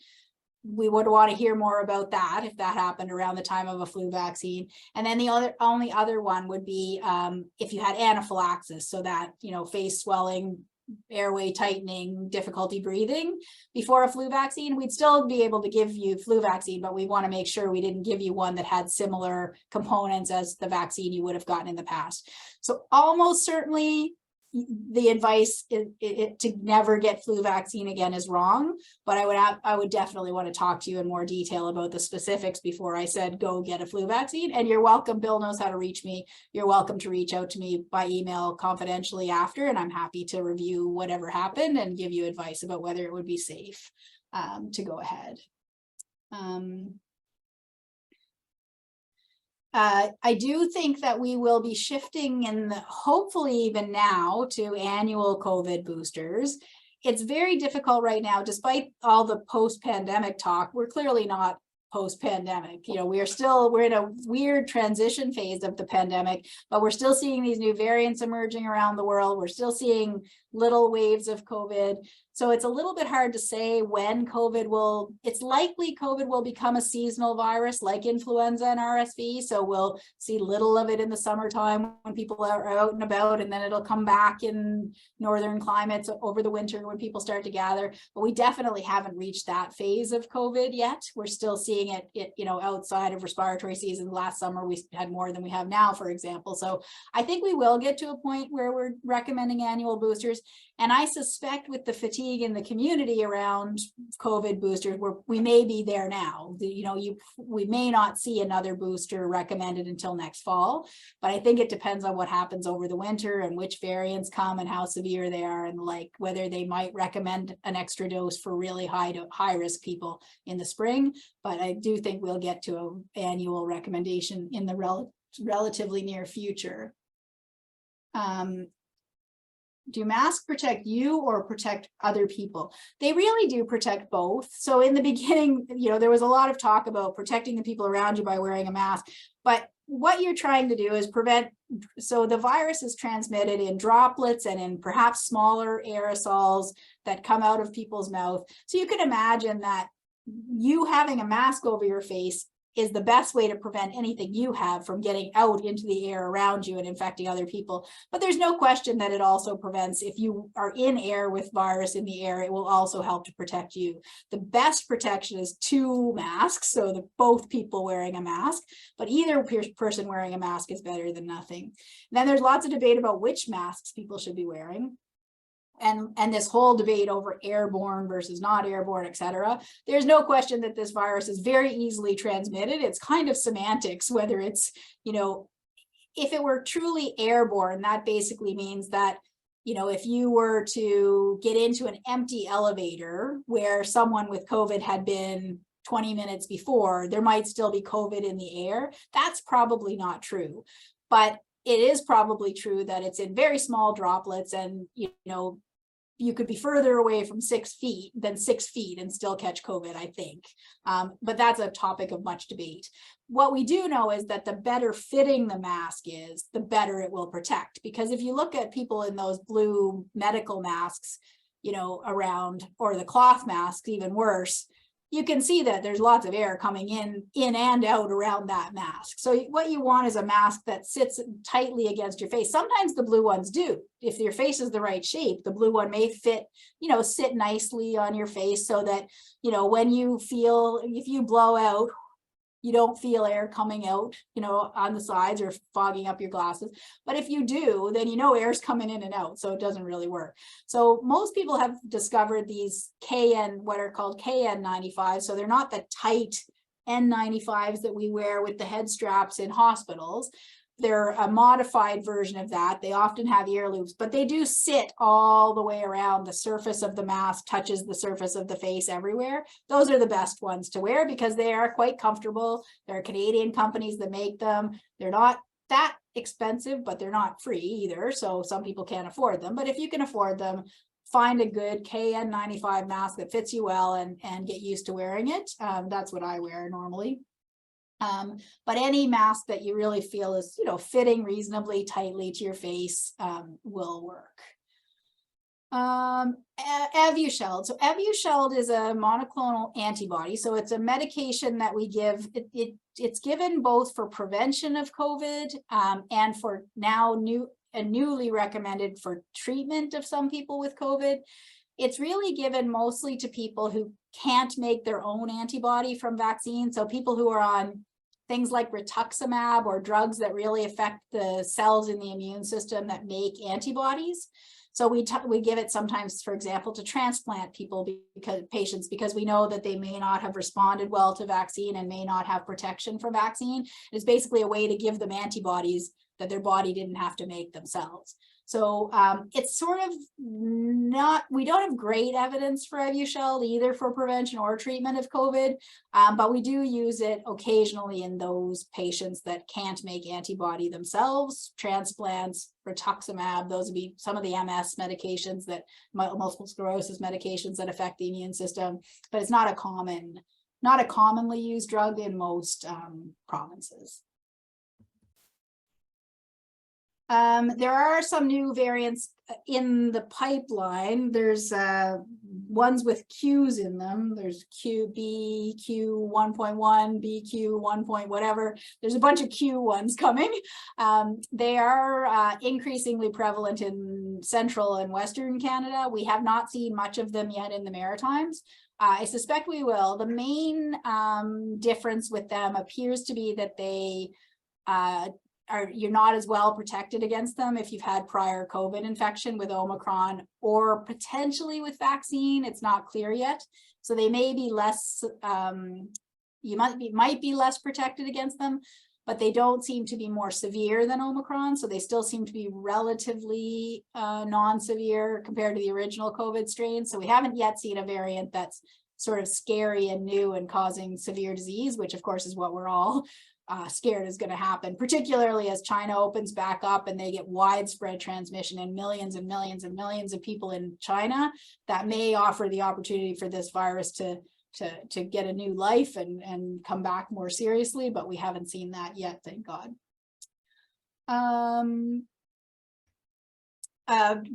We would want to hear more about that if that happened around the time of a flu vaccine. And then the only other one would be if you had anaphylaxis, so that, face swelling, airway tightening, difficulty breathing before a flu vaccine. We'd still be able to give you flu vaccine, but we want to make sure we didn't give you one that had similar components as the vaccine you would have gotten in the past. So almost certainly the advice to never get flu vaccine again is wrong, but I would definitely want to talk to you in more detail about the specifics before I said go get a flu vaccine. And you're welcome. Bill knows how to reach me. You're welcome to reach out to me by email confidentially after, and I'm happy to review whatever happened and give you advice about whether it would be safe to go ahead. I do think that we will be shifting hopefully even now to annual COVID boosters. It's very difficult right now, despite all the post-pandemic talk. We're clearly not post-pandemic. You know, we're in a weird transition phase of the pandemic, but we're still seeing these new variants emerging around the world. We're still seeing little waves of COVID. So it's a little bit hard to say when it's likely COVID will become a seasonal virus like influenza and RSV. So we'll see little of it in the summertime when people are out and about, and then it'll come back in northern climates over the winter when people start to gather. But we definitely haven't reached that phase of COVID yet. We're still seeing it, you know, outside of respiratory season. Last summer, we had more than we have now, for example. So I think we will get to a point where we're recommending annual boosters. And I suspect with the fatigue in the community around COVID boosters, we may be there now. You know, we may not see another booster recommended until next fall, but I think it depends on what happens over the winter and which variants come and how severe they are, and like whether they might recommend an extra dose for really high risk people in the spring. But I do think we'll get to an annual recommendation in the relatively near future. Do masks protect you or protect other people? They really do protect both. So in the beginning, you know, there was a lot of talk about protecting the people around you by wearing a mask, but what you're trying to do is prevent, so the virus is transmitted in droplets and in perhaps smaller aerosols that come out of people's mouth. So you can imagine that you having a mask over your face is the best way to prevent anything you have from getting out into the air around you and infecting other people. But there's no question that it also prevents, if you are in air with virus in the air, it will also help to protect you. The best protection is 2 masks, so both people wearing a mask, but either person wearing a mask is better than nothing. And then there's lots of debate about which masks people should be wearing. And this whole debate over airborne versus not airborne, et cetera. There's no question that this virus is very easily transmitted. It's kind of semantics, whether it's, you know, if it were truly airborne, that basically means that, you know, if you were to get into an empty elevator where someone with COVID had been 20 minutes before, there might still be COVID in the air. That's probably not true. But it is probably true that it's in very small droplets, and, you know, you could be further away from 6 feet than 6 feet and still catch COVID, I think. But that's a topic of much debate. What we do know is that the better fitting the mask is, the better it will protect. Because if you look at people in those blue medical masks, you know, around, or the cloth masks, even worse, you can see that there's lots of air coming in and out around that mask. So what you want is a mask that sits tightly against your face. Sometimes the blue ones do. If your face is the right shape, the blue one may fit, you know, sit nicely on your face so that, you know, when you feel, if you blow out, you don't feel air coming out, you know, on the sides or fogging up your glasses. But if you do, then you know air's coming in and out, so it doesn't really work. So most people have discovered these what are called KN95. So they're not the tight N95s that we wear with the head straps in hospitals. They're a modified version of that. They often have ear loops, but they do sit all the way around. The surface of the mask touches the surface of the face everywhere. Those are the best ones to wear because they are quite comfortable. There are Canadian companies that make them. They're not that expensive, but they're not free either. So some people can't afford them. But if you can afford them, find a good KN95 mask that fits you well and get used to wearing it. That's what I wear normally. But any mask that you really feel is, you know, fitting reasonably tightly to your face will work. Evusheld. So Evusheld is a monoclonal antibody. So it's a medication that we give. It's given both for prevention of COVID and for now newly recommended for treatment of some people with COVID. It's really given mostly to people who can't make their own antibody from vaccine. So people who are on things like rituximab or drugs that really affect the cells in the immune system that make antibodies. So we give it sometimes, for example, to transplant patients because we know that they may not have responded well to vaccine and may not have protection from vaccine. It's basically a way to give them antibodies that their body didn't have to make themselves. So it's sort of not, we don't have great evidence for Evusheld either for prevention or treatment of COVID, but we do use it occasionally in those patients that can't make antibody themselves, transplants, rituximab, those would be some of the MS medications that, multiple sclerosis medications that affect the immune system, but it's not a commonly used drug in most provinces. There are some new variants in the pipeline. There's ones with Qs in them. There's QB, Q1.1, BQ 1. Whatever. There's a bunch of Q ones coming. They are increasingly prevalent in central and western Canada. We have not seen much of them yet in the Maritimes. I suspect we will. The main difference with them appears to be that they you're not as well protected against them if you've had prior COVID infection with Omicron or potentially with vaccine. It's not clear yet. So they may be less, you might be less protected against them, but they don't seem to be more severe than Omicron. So they still seem to be relatively non-severe compared to the original COVID strain. So we haven't yet seen a variant that's sort of scary and new and causing severe disease, which of course is what we're all scared is going to happen, particularly as China opens back up and they get widespread transmission and millions and millions and millions of people in China. That may offer the opportunity for this virus to get a new life and come back more seriously, but we haven't seen that yet, thank God.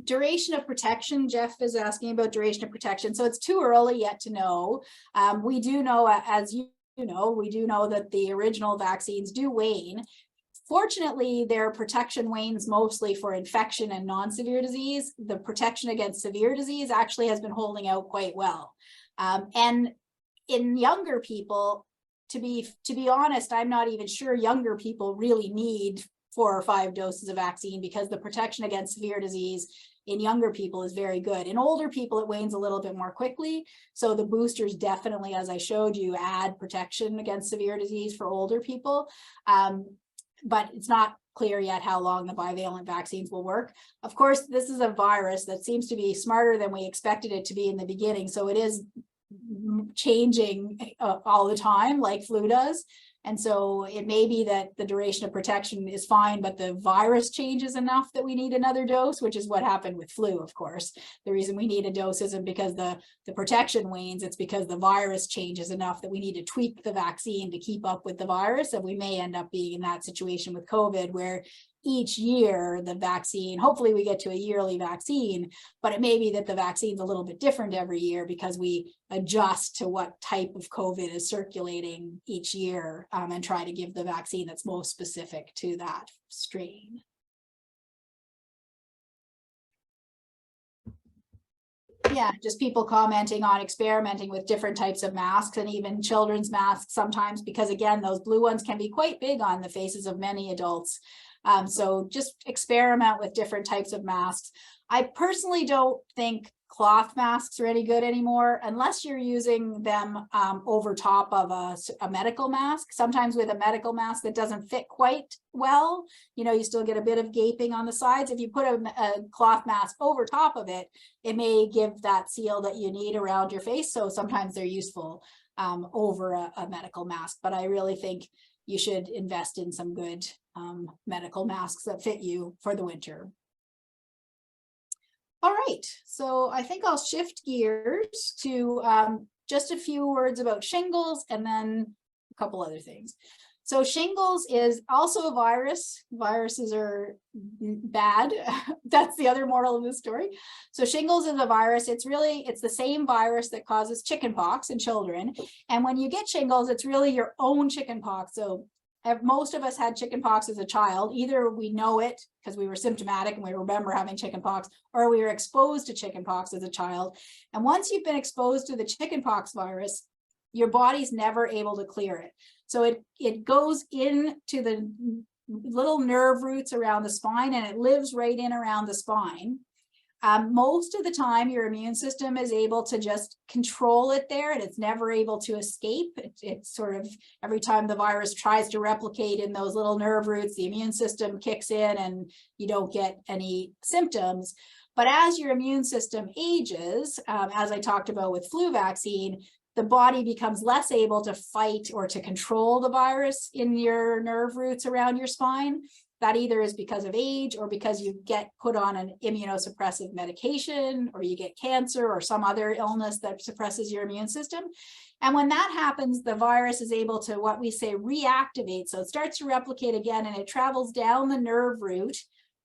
Duration of protection, Jeff is asking about duration of protection. So it's too early yet to know. We do know, as we do know that the original vaccines do wane. Fortunately, their protection wanes mostly for infection and non-severe disease. The protection against severe disease actually has been holding out quite well. And in younger people, to be honest, I'm not even sure younger people really need 4 or 5 doses of vaccine because the protection against severe disease in younger people is very good. In older people, it wanes a little bit more quickly. So the boosters definitely, as I showed you, add protection against severe disease for older people. But it's not clear yet how long the bivalent vaccines will work. Of course, this is a virus that seems to be smarter than we expected it to be in the beginning. So it is changing all the time like flu does. And so it may be that the duration of protection is fine, but the virus changes enough that we need another dose, which is what happened with flu, of course. The reason we need a dose isn't because the protection wanes, it's because the virus changes enough that we need to tweak the vaccine to keep up with the virus. And we may end up being in that situation with COVID where each year the vaccine, hopefully we get to a yearly vaccine, but it may be that the vaccine's a little bit different every year because we adjust to what type of COVID is circulating each year and try to give the vaccine that's most specific to that strain. Yeah, just people commenting on experimenting with different types of masks and even children's masks sometimes, because again, those blue ones can be quite big on the faces of many adults. So just experiment with different types of masks. I personally don't think cloth masks are any good anymore unless you're using them over top of a medical mask. Sometimes with a medical mask that doesn't fit quite well, you still get a bit of gaping on the sides. If you put a cloth mask over top of it, it may give that seal that you need around your face. So sometimes they're useful over a medical mask, but I really think you should invest in some good medical masks that fit you for the winter. All right, so I think I'll shift gears to just a few words about shingles and then a couple other things. So shingles is also a virus. Viruses are bad. That's the other moral of the story. So shingles is a virus. It's the same virus that causes chickenpox in children. And when you get shingles, it's really your own chickenpox. So most of us had chickenpox as a child. Either we know it because we were symptomatic and we remember having chickenpox, or we were exposed to chickenpox as a child. And once you've been exposed to the chickenpox virus, your body's never able to clear it. So it goes into the little nerve roots around the spine, and it lives right in around the spine. Most of the time, your immune system is able to just control it there, and it's never able to escape. It's sort of every time the virus tries to replicate in those little nerve roots, the immune system kicks in and you don't get any symptoms. But as your immune system ages, as I talked about with flu vaccine, the body becomes less able to fight or to control the virus in your nerve roots around your spine. That either is because of age or because you get put on an immunosuppressive medication, or you get cancer or some other illness that suppresses your immune system. And when that happens, the virus is able to, what we say, reactivate. So it starts to replicate again, and it travels down the nerve root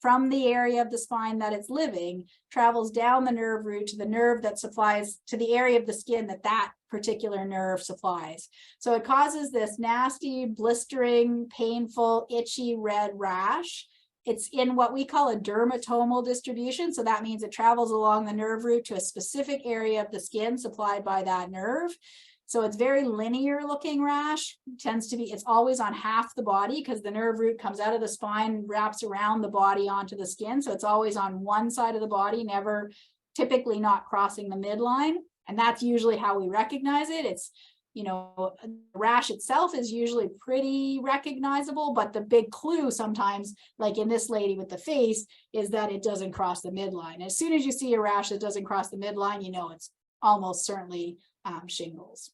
from the area of the spine that it's living, travels down the nerve root to the nerve that supplies to the area of the skin that particular nerve supplies. So it causes this nasty, blistering, painful, itchy red rash. It's in what we call a dermatomal distribution. So that means it travels along the nerve root to a specific area of the skin supplied by that nerve. So it's very linear looking rash. It's always on half the body, because the nerve root comes out of the spine, wraps around the body onto the skin. So it's always on one side of the body, typically not crossing the midline. And that's usually how we recognize it. It's, the rash itself is usually pretty recognizable, but the big clue sometimes, like in this lady with the face, is that it doesn't cross the midline. As soon as you see a rash that doesn't cross the midline, it's almost certainly shingles.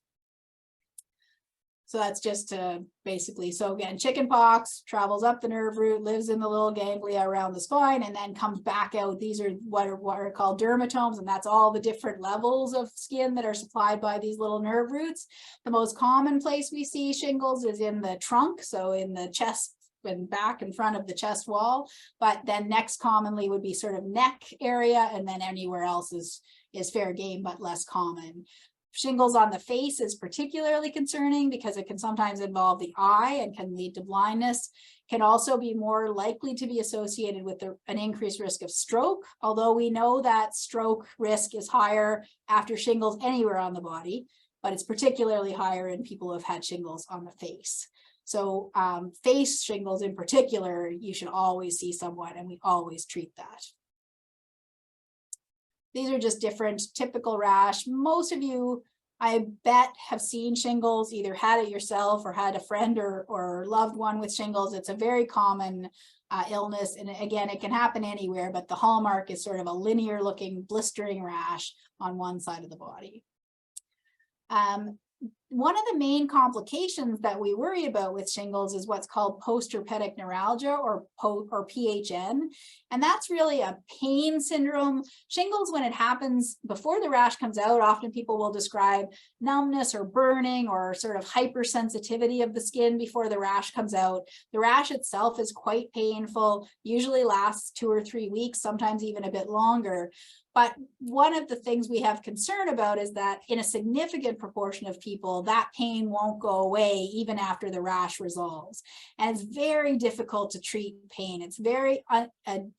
So that's just basically, so again, chickenpox travels up the nerve root, lives in the little ganglia around the spine, and then comes back out. These are what are called dermatomes, and that's all the different levels of skin that are supplied by these little nerve roots. The most common place we see shingles is in the trunk, so in the chest and back in front of the chest wall, but then next commonly would be sort of neck area, and then anywhere else is fair game, but less common. Shingles on the face is particularly concerning because it can sometimes involve the eye and can lead to blindness. Can also be more likely to be associated with an increased risk of stroke, although we know that stroke risk is higher after shingles anywhere on the body, but it's particularly higher in people who have had shingles on the face. So face shingles in particular, you should always see someone, and we always treat that. These are just different typical rash. Most of you, I bet, have seen shingles, either had it yourself or had a friend or loved one with shingles. It's a very common illness. And again, it can happen anywhere, but the hallmark is sort of a linear looking blistering rash on one side of the body. One of the main complications that we worry about with shingles is what's called post-herpetic neuralgia, or PHN. And that's really a pain syndrome. Shingles, when it happens before the rash comes out, often people will describe numbness or burning or sort of hypersensitivity of the skin before the rash comes out. The rash itself is quite painful, usually lasts 2 or 3 weeks, sometimes even a bit longer. But one of the things we have concern about is that in a significant proportion of people, that pain won't go away even after the rash resolves. And it's very difficult to treat pain. It's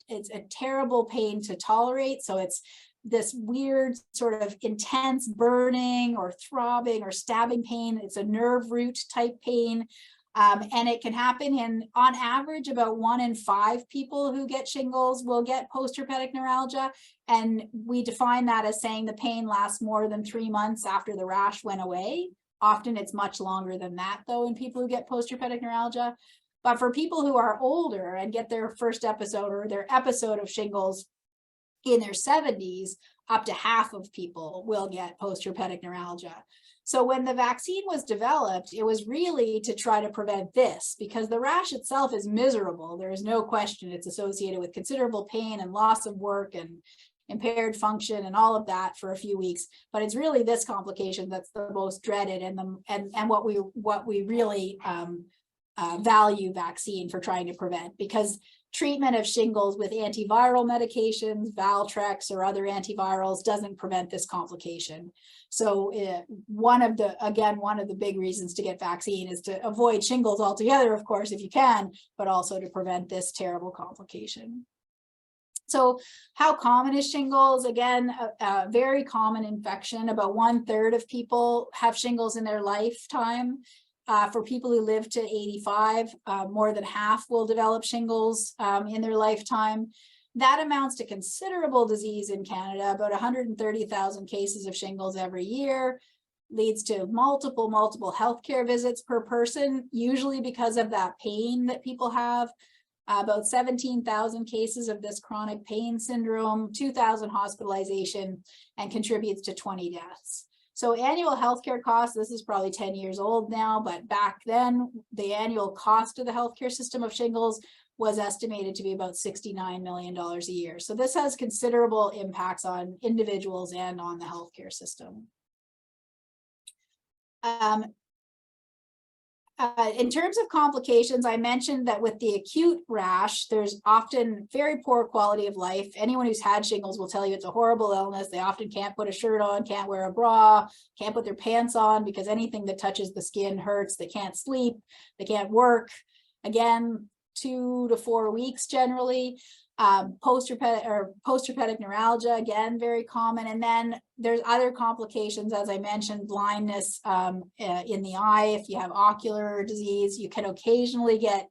it's a terrible pain to tolerate. So it's this weird sort of intense burning or throbbing or stabbing pain. It's a nerve root type pain. And it can happen in, on average, about 1 in 5 people who get shingles will get post-herpetic neuralgia. And we define that as saying the pain lasts more than 3 months after the rash went away. Often it's much longer than that, though, in people who get post-herpetic neuralgia. But for people who are older and get their first episode or their episode of shingles in their 70s, up to half of people will get post-herpetic neuralgia. So when the vaccine was developed, it was really to try to prevent this, because the rash itself is miserable. There is no question it's associated with considerable pain and loss of work and impaired function and all of that for a few weeks. But it's really this complication that's the most dreaded and what we really value vaccine for trying to prevent, because treatment of shingles with antiviral medications, Valtrex or other antivirals, doesn't prevent this complication. So one of the big reasons to get vaccine is to avoid shingles altogether, of course, if you can, but also to prevent this terrible complication. So how common is shingles? Again, a very common infection. About 1/3 of people have shingles in their lifetime. For people who live to 85, more than half will develop shingles in their lifetime. That amounts to considerable disease in Canada, about 130,000 cases of shingles every year, leads to multiple healthcare visits per person, usually because of that pain that people have. About 17,000 cases of this chronic pain syndrome, 2,000 hospitalization, and contributes to 20 deaths. So annual healthcare costs, this is probably 10 years old now, but back then, the annual cost of the healthcare system of shingles was estimated to be about $69 million a year. So this has considerable impacts on individuals and on the healthcare system. In terms of complications, I mentioned that with the acute rash, there's often very poor quality of life. Anyone who's had shingles will tell you it's a horrible illness. They often can't put a shirt on, can't wear a bra, can't put their pants on because anything that touches the skin hurts. They can't sleep, they can't work. Again, 2 to 4 weeks generally. Post-herpetic neuralgia, again, very common. And then there's other complications, as I mentioned, blindness in the eye. If you have ocular disease, you can occasionally get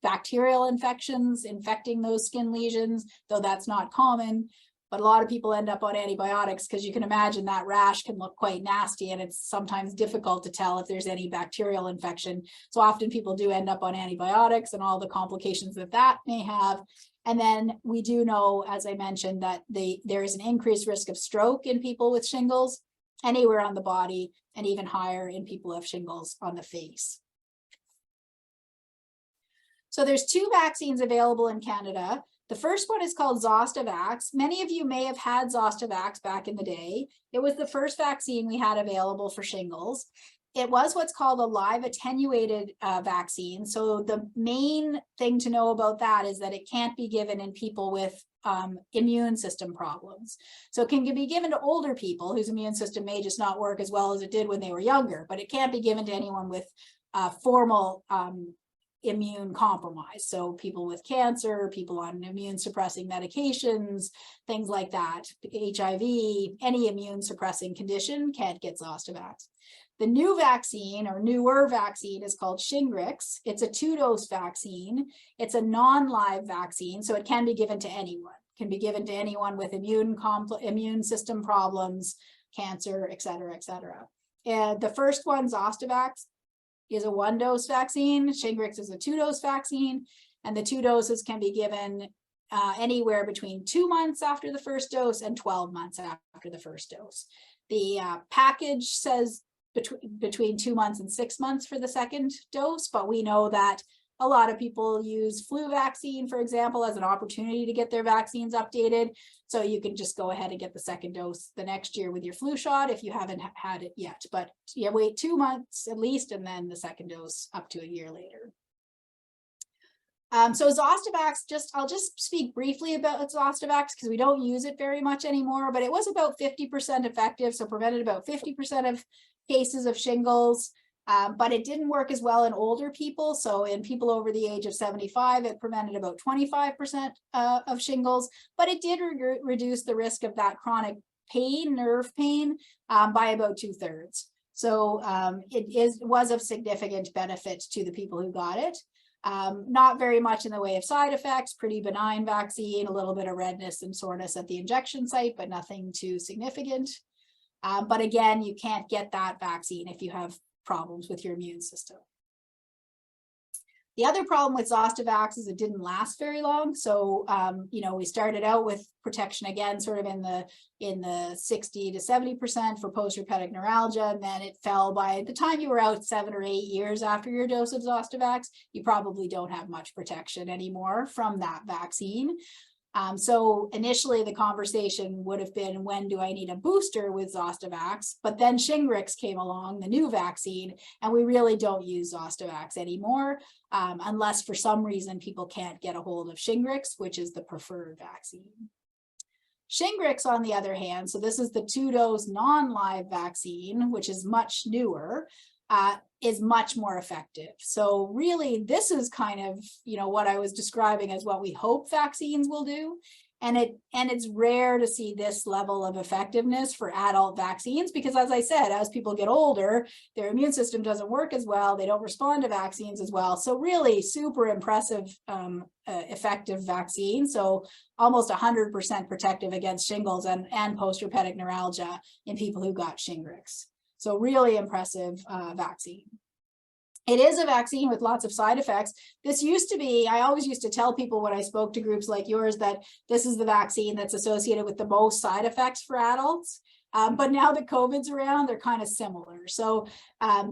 bacterial infections infecting those skin lesions, though that's not common. But a lot of people end up on antibiotics because you can imagine that rash can look quite nasty, and it's sometimes difficult to tell if there's any bacterial infection. So often people do end up on antibiotics and all the complications that that may have. And then we do know, as I mentioned, that there is an increased risk of stroke in people with shingles anywhere on the body, and even higher in people who have shingles on the face. So there's 2 vaccines available in Canada. The first one is called Zostavax. Many of you may have had Zostavax back in the day. It was the first vaccine we had available for shingles. It was what's called a live attenuated vaccine. So the main thing to know about that is that it can't be given in people with immune system problems. So it can be given to older people whose immune system may just not work as well as it did when they were younger, but it can't be given to anyone with formal immune compromise. So people with cancer, people on immune suppressing medications, things like that, HIV, any immune suppressing condition can't get Zostavax. The new vaccine, or newer vaccine, is called Shingrix. It's a 2-dose vaccine. It's a non-live vaccine, so it can be given to anyone. It can be given to anyone with immune system problems, cancer, et cetera, et cetera. The first one, Zostavax, is a 1-dose vaccine. Shingrix is a 2-dose vaccine, and the 2 doses can be given anywhere between 2 months after the first dose and 12 months after the first dose. The package says between 2 months and 6 months for the second dose, but we know that a lot of people use flu vaccine, for example, as an opportunity to get their vaccines updated. So you can just go ahead and get the second dose the next year with your flu shot if you haven't had it yet. But yeah, wait 2 months at least, and then the second dose up to a year later. So Zostavax, I'll just speak briefly about Zostavax because we don't use it very much anymore, but it was about 50% effective, so prevented about 50% of cases of shingles, but it didn't work as well in older people. So in people over the age of 75, it prevented about 25% of shingles, but it did reduce the risk of that chronic pain, nerve pain, by about 2/3. So it was of significant benefit to the people who got it. Not very much in the way of side effects, pretty benign vaccine, a little bit of redness and soreness at the injection site, but nothing too significant. But again, you can't get that vaccine if you have problems with your immune system. The other problem with Zostavax is it didn't last very long. So, we started out with protection again, sort of in the 60 to 70% for post-herpetic neuralgia, and then it fell by the time you were out 7 or 8 years after your dose of Zostavax, you probably don't have much protection anymore from that vaccine. So initially the conversation would have been, when do I need a booster with Zostavax? But then Shingrix came along, the new vaccine, and we really don't use Zostavax anymore, unless for some reason people can't get a hold of Shingrix, which is the preferred vaccine. Shingrix, on the other hand, so this is the 2-dose non-live vaccine, which is much newer, is much more effective. So really, this is kind of, what I was describing as what we hope vaccines will do. And it's rare to see this level of effectiveness for adult vaccines, because as I said, as people get older, their immune system doesn't work as well. They don't respond to vaccines as well. So really super impressive, effective vaccine. So almost 100% protective against shingles and post-herpetic neuralgia in people who got Shingrix. So really impressive vaccine. It is a vaccine with lots of side effects. This used to be, I always used to tell people when I spoke to groups like yours that this is the vaccine that's associated with the most side effects for adults. But now that COVID's around, they're kind of similar. So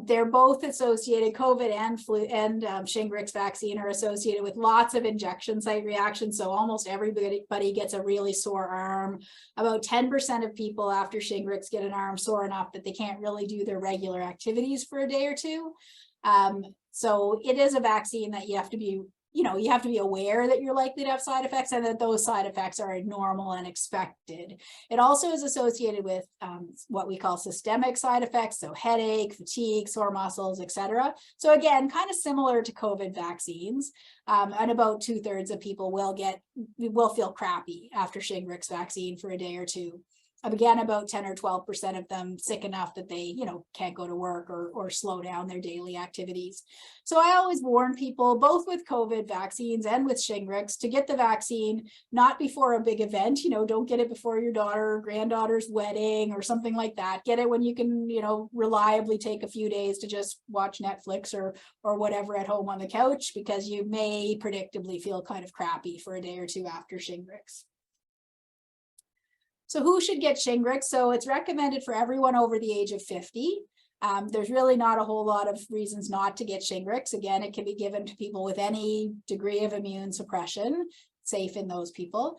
they're both associated, COVID and flu and Shingrix vaccine are associated with lots of injection site reactions. So almost everybody gets a really sore arm. About 10% of people after Shingrix get an arm sore enough that they can't really do their regular activities for a day or two. So it is a vaccine that you have to be, you have to be aware that you're likely to have side effects and that those side effects are normal and expected. It also is associated with what we call systemic side effects, so headache, fatigue, sore muscles, etc. So again, kind of similar to COVID vaccines, and about 2/3 of people will feel crappy after Shingrix vaccine for a day or two. Again, about 10 or 12% of them sick enough that they, can't go to work or slow down their daily activities. So I always warn people, both with COVID vaccines and with Shingrix, to get the vaccine not before a big event. Don't get it before your daughter or granddaughter's wedding or something like that. Get it when you can, reliably take a few days to just watch Netflix or whatever at home on the couch, because you may predictably feel kind of crappy for a day or two after Shingrix. So who should get Shingrix? So it's recommended for everyone over the age of 50. There's really not a whole lot of reasons not to get Shingrix. Again, it can be given to people with any degree of immune suppression, safe in those people.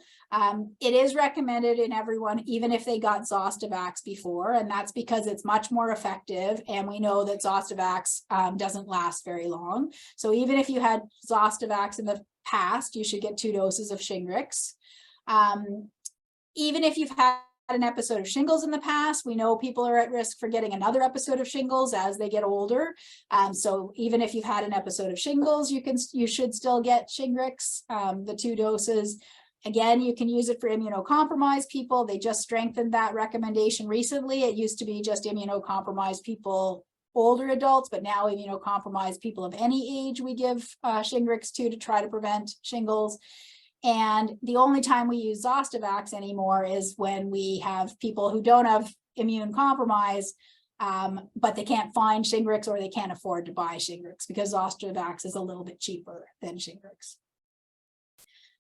It is recommended in everyone, even if they got Zostavax before, and that's because it's much more effective. And we know that Zostavax doesn't last very long. So even if you had Zostavax in the past, you should get 2 doses of Shingrix. Even if you've had an episode of shingles in the past, we know people are at risk for getting another episode of shingles as they get older. So even if you've had an episode of shingles, you should still get Shingrix, the 2 doses. Again, you can use it for immunocompromised people. They just strengthened that recommendation recently. It used to be just immunocompromised people, older adults, but now immunocompromised people of any age we give Shingrix to try to prevent shingles. And the only time we use Zostavax anymore is when we have people who don't have immune compromise, but they can't find Shingrix or they can't afford to buy Shingrix, because Zostavax is a little bit cheaper than Shingrix.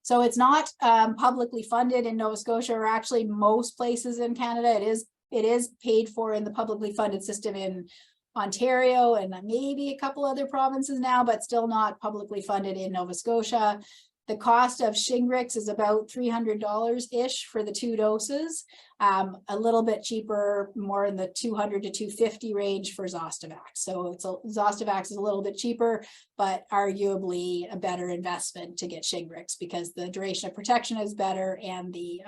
So it's not publicly funded in Nova Scotia, or actually most places in Canada. It is paid for in the publicly funded system in Ontario and maybe a couple other provinces now, but still not publicly funded in Nova Scotia. The cost of Shingrix is about $300-ish for the 2 doses, a little bit cheaper, more in the $200 to $250 range for Zostavax. So Zostavax is a little bit cheaper, but arguably a better investment to get Shingrix, because the duration of protection is better and the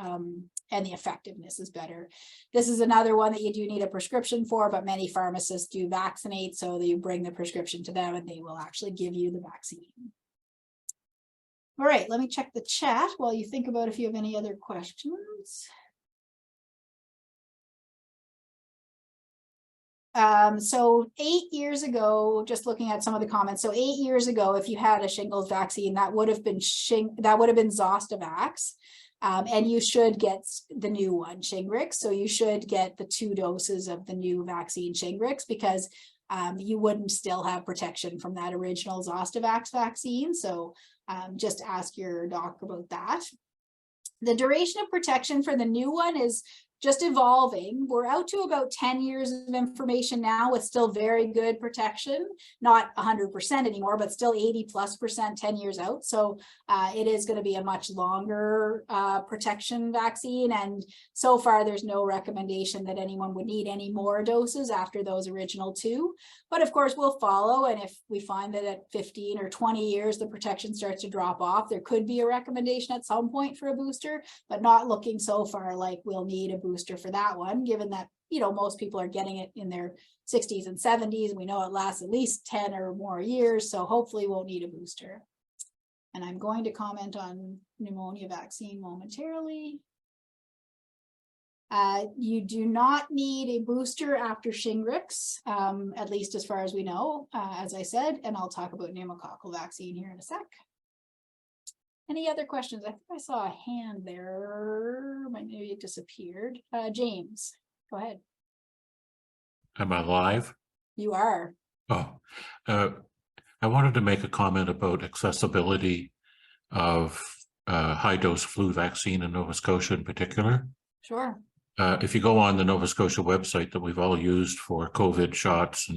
effectiveness is better. This is another one that you do need a prescription for, but many pharmacists do vaccinate, so that you bring the prescription to them and they will actually give you the vaccine. All right, let me check the chat while you think about if you have any other questions. So 8 years ago, just looking at some of the comments, so 8 years ago, if you had a shingles vaccine, that would have been Zostavax, and you should get the new one, Shingrix. So you should get the 2 doses of the new vaccine, Shingrix, because you wouldn't still have protection from that original Zostavax vaccine. So just ask your doc about that. The duration of protection for the new one is just evolving. We're out to about 10 years of information now with still very good protection, not 100% anymore, but still 80+% 10 years out. So it is going to be a much longer protection vaccine. And so far, there's no recommendation that anyone would need any more doses after those original 2. But of course, we'll follow. And if we find that at 15 or 20 years, the protection starts to drop off, there could be a recommendation at some point for a booster, but not looking so far like we'll need a booster for that one, given that, most people are getting it in their 60s and 70s. We know it lasts at least 10 or more years, so hopefully we'll need a booster. And I'm going to comment on pneumonia vaccine momentarily. You do not need a booster after Shingrix, at least as far as we know, as I said, and I'll talk about pneumococcal vaccine here in a sec. Any other questions? I think I saw a hand there, maybe it disappeared. James, go ahead. Am I live? You are. Oh, I wanted to make a comment about accessibility of high-dose flu vaccine in Nova Scotia in particular. Sure. If you go on the Nova Scotia website that we've all used for COVID shots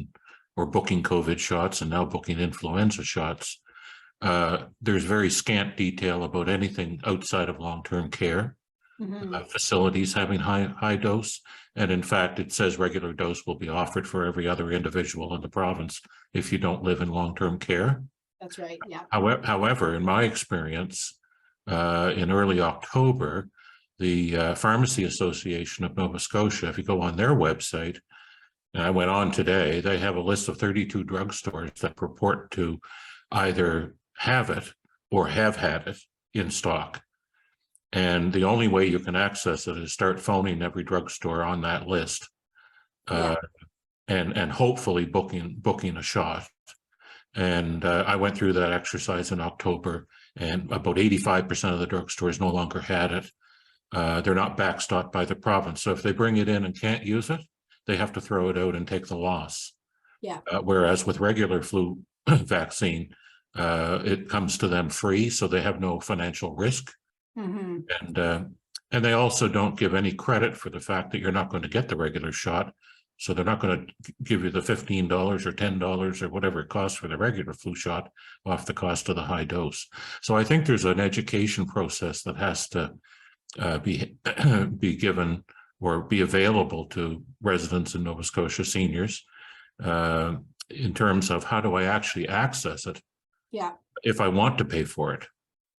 or booking COVID shots and now booking influenza shots, there's very scant detail about anything outside of long-term care. Facilities having high dose, and in fact it says regular dose will be offered for every other individual in the province if you don't live in long-term care. That's right. Yeah. However, in my experience, in early October, the Pharmacy Association of Nova Scotia, if you go on their website, and I went on today, they have a list of 32 drugstores that purport to either have it or have had it in stock. And the only way you can access it is start phoning every drugstore on that list, and hopefully booking a shot. And I went through that exercise in October, and about 85% of the drugstores no longer had it. They're not backstopped by the province, so if they bring it in and can't use it, they have to throw it out and take the loss. Yeah. Whereas with regular flu vaccine, it comes to them free, so they have no financial risk. And they also don't give any credit for the fact that you're not going to get the regular shot. So they're not going to give you the $15 or $10 or whatever it costs for the regular flu shot off the cost of the high dose. So I think there's an education process that has to be given or be available to residents in Nova Scotia, seniors, in terms of how do I actually access it? Yeah. If I want to pay for it.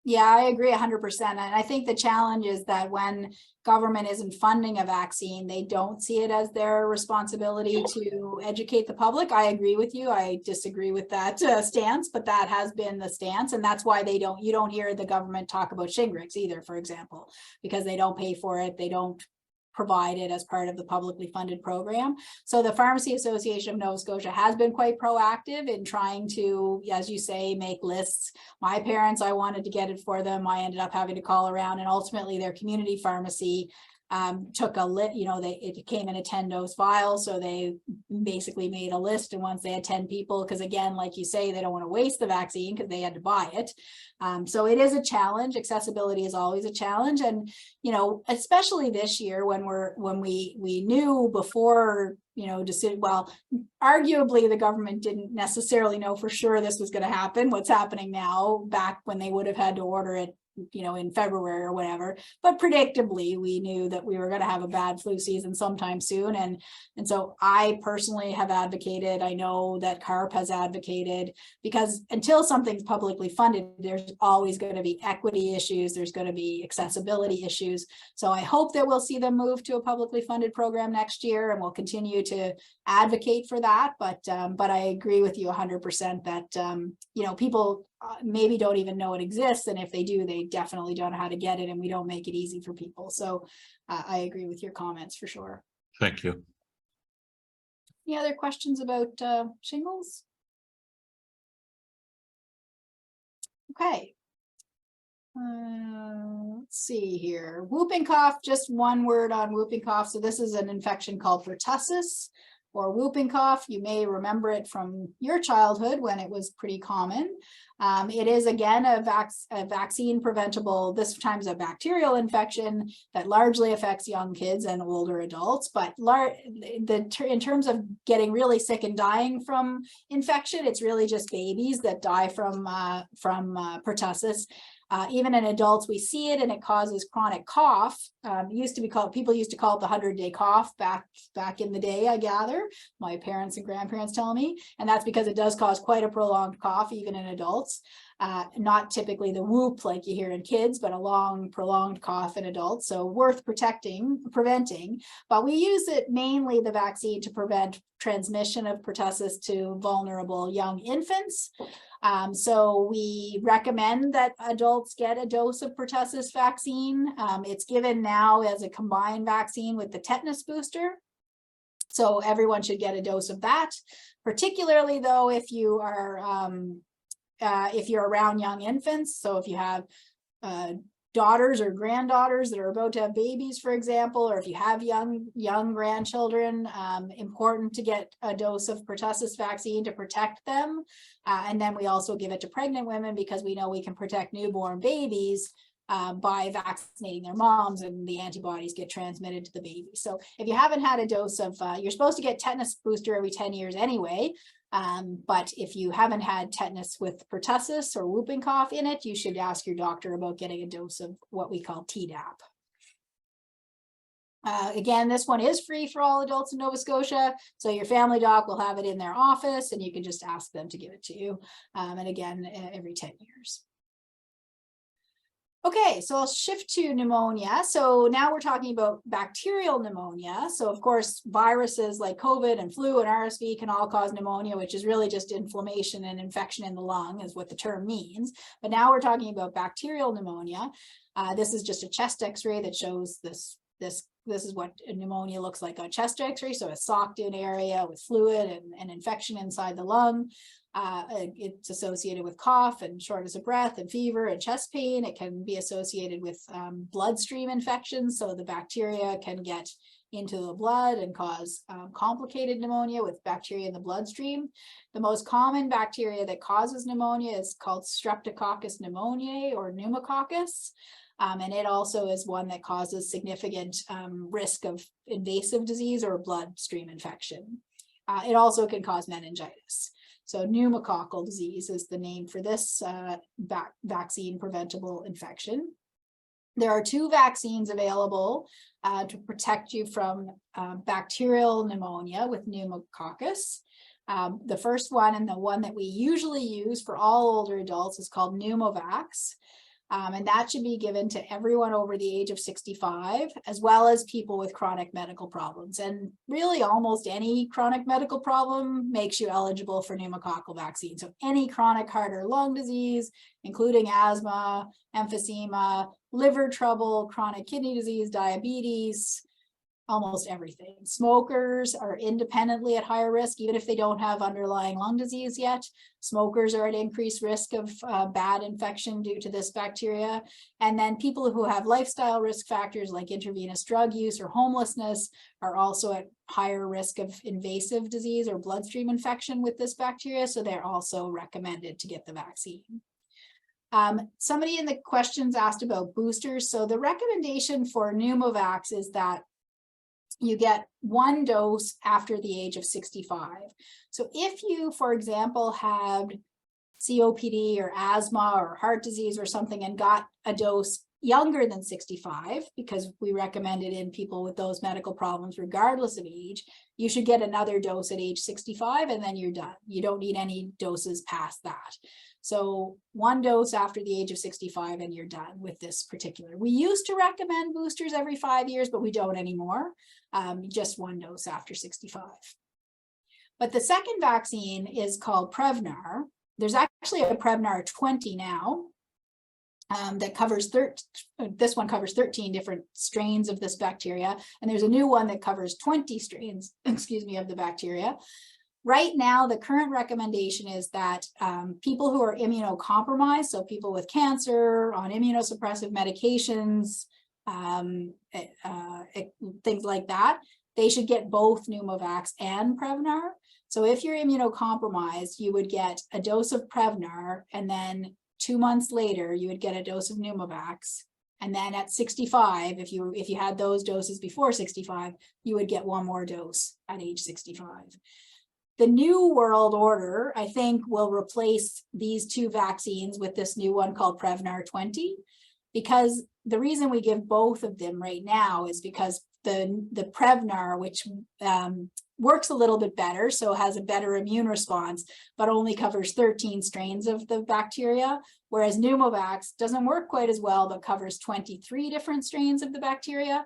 Yeah, I agree 100%. And I think the challenge is that when government isn't funding a vaccine, they don't see it as their responsibility to educate the public. I agree with you. I disagree with that stance, but that has been the stance. And that's why you don't hear the government talk about Shingrix either, for example, because they don't pay for it. They don't provide it as part of the publicly funded program. So the Pharmacy Association of Nova Scotia has been quite proactive in trying to, as you say, make lists. My parents, I wanted to get it for them. I ended up having to call around, and ultimately their community pharmacy took a list, it came in a 10-dose vial. So they basically made a list, and once they had 10 people, because again, like you say, they don't want to waste the vaccine because they had to buy it. So it is a challenge. Accessibility is always a challenge. And, especially this year when we knew before, arguably the government didn't necessarily know for sure this was going to happen. What's happening now, back when they would have had to order it, in February or whatever, but predictably we knew that we were going to have a bad flu season sometime soon. And so I personally have advocated, I know that CARP has advocated, because until something's publicly funded, there's always going to be equity issues. There's going to be accessibility issues. So I hope that we'll see them move to a publicly funded program next year, and we'll continue to advocate for that. But I agree with you 100% that, people maybe don't even know it exists. And if they do, they definitely don't know how to get it, and we don't make it easy for people. So I agree with your comments for sure. Thank you. Any other questions about shingles? Okay. Let's see here. Whooping cough, just one word on whooping cough. So this is an infection called pertussis, or whooping cough. You may remember it from your childhood when it was pretty common. It is, again, a vaccine preventable, this time a bacterial infection that largely affects young kids and older adults. But in terms of getting really sick and dying from infection, it's really just babies that die from pertussis. Even in adults, we see it, and it causes chronic cough. People used to call it the 100-day cough back in the day, I gather. My parents and grandparents tell me, and that's because it does cause quite a prolonged cough, even in adults. Not typically the whoop like you hear in kids, but a long, prolonged cough in adults. So worth preventing. But we use it mainly, the vaccine, to prevent transmission of pertussis to vulnerable young infants. So we recommend that adults get a dose of pertussis vaccine. It's given now as a combined vaccine with the tetanus booster. So everyone should get a dose of that, particularly though if you are if you're around young infants. So if you have daughters or granddaughters that are about to have babies, for example, or if you have young grandchildren, important to get a dose of pertussis vaccine to protect them. And then we also give it to pregnant women because we know we can protect newborn babies by vaccinating their moms, and the antibodies get transmitted to the baby. So if you haven't had a dose of, you're supposed to get tetanus booster every 10 years anyway. But if you haven't had tetanus with pertussis or whooping cough in it, you should ask your doctor about getting a dose of what we call Tdap. Again, this one is free for all adults in Nova Scotia. So your family doc will have it in their office and you can just ask them to give it to you. And again, every 10 years. Okay, so I'll shift to pneumonia. So now we're talking about bacterial pneumonia. So of course, viruses like COVID and flu and RSV can all cause pneumonia, which is really just inflammation and infection in the lung is what the term means. But now we're talking about bacterial pneumonia. This is just a chest x-ray that shows this is what pneumonia looks like on chest x-ray. So a socked in area with fluid and infection inside the lung. It's associated with cough and shortness of breath and fever and chest pain. It can be associated with bloodstream infections. So the bacteria can get into the blood and cause complicated pneumonia with bacteria in the bloodstream. The most common bacteria that causes pneumonia is called Streptococcus pneumoniae or pneumococcus. And it also is one that causes significant risk of invasive disease or bloodstream infection. It also can cause meningitis. So pneumococcal disease is the name for this vaccine preventable infection. There are 2 vaccines available to protect you from bacterial pneumonia with pneumococcus. The first one, and the one that we usually use for all older adults, is called Pneumovax. And that should be given to everyone over the age of 65, as well as people with chronic medical problems. And really almost any chronic medical problem makes you eligible for pneumococcal vaccine. So any chronic heart or lung disease, including asthma, emphysema, liver trouble, chronic kidney disease, diabetes, almost everything. Smokers are independently at higher risk, even if they don't have underlying lung disease yet. Smokers are at increased risk of bad infection due to this bacteria. And then people who have lifestyle risk factors like intravenous drug use or homelessness are also at higher risk of invasive disease or bloodstream infection with this bacteria. So they're also recommended to get the vaccine. Somebody in the questions asked about boosters. So the recommendation for Pneumovax is that you get 1 dose after the age of 65. So if you, for example, had COPD or asthma or heart disease or something and got a dose younger than 65, because we recommend it in people with those medical problems regardless of age, you should get another dose at age 65 and then you're done. You don't need any doses past that. So 1 dose after the age of 65 and you're done with this particular. We used to recommend boosters every 5 years, but we don't anymore. Just 1 dose after 65. But the second vaccine is called Prevnar. There's actually a Prevnar 20 now that covers this one covers 13 different strains of this bacteria. And there's a new one that covers 20 strains, excuse me, of the bacteria. Right now, the current recommendation is that people who are immunocompromised, so people with cancer, on immunosuppressive medications, things like that, they should get both Pneumovax and Prevnar. So if you're immunocompromised, you would get a dose of Prevnar, and then 2 months later, you would get a dose of Pneumovax. And then at 65, if you had those doses before 65, you would get 1 more dose at age 65. The new world order, I think, will replace these 2 vaccines with this new one called Prevnar 20, because the reason we give both of them right now is because the Prevnar, which works a little bit better, so has a better immune response, but only covers 13 strains of the bacteria, whereas Pneumovax doesn't work quite as well, but covers 23 different strains of the bacteria.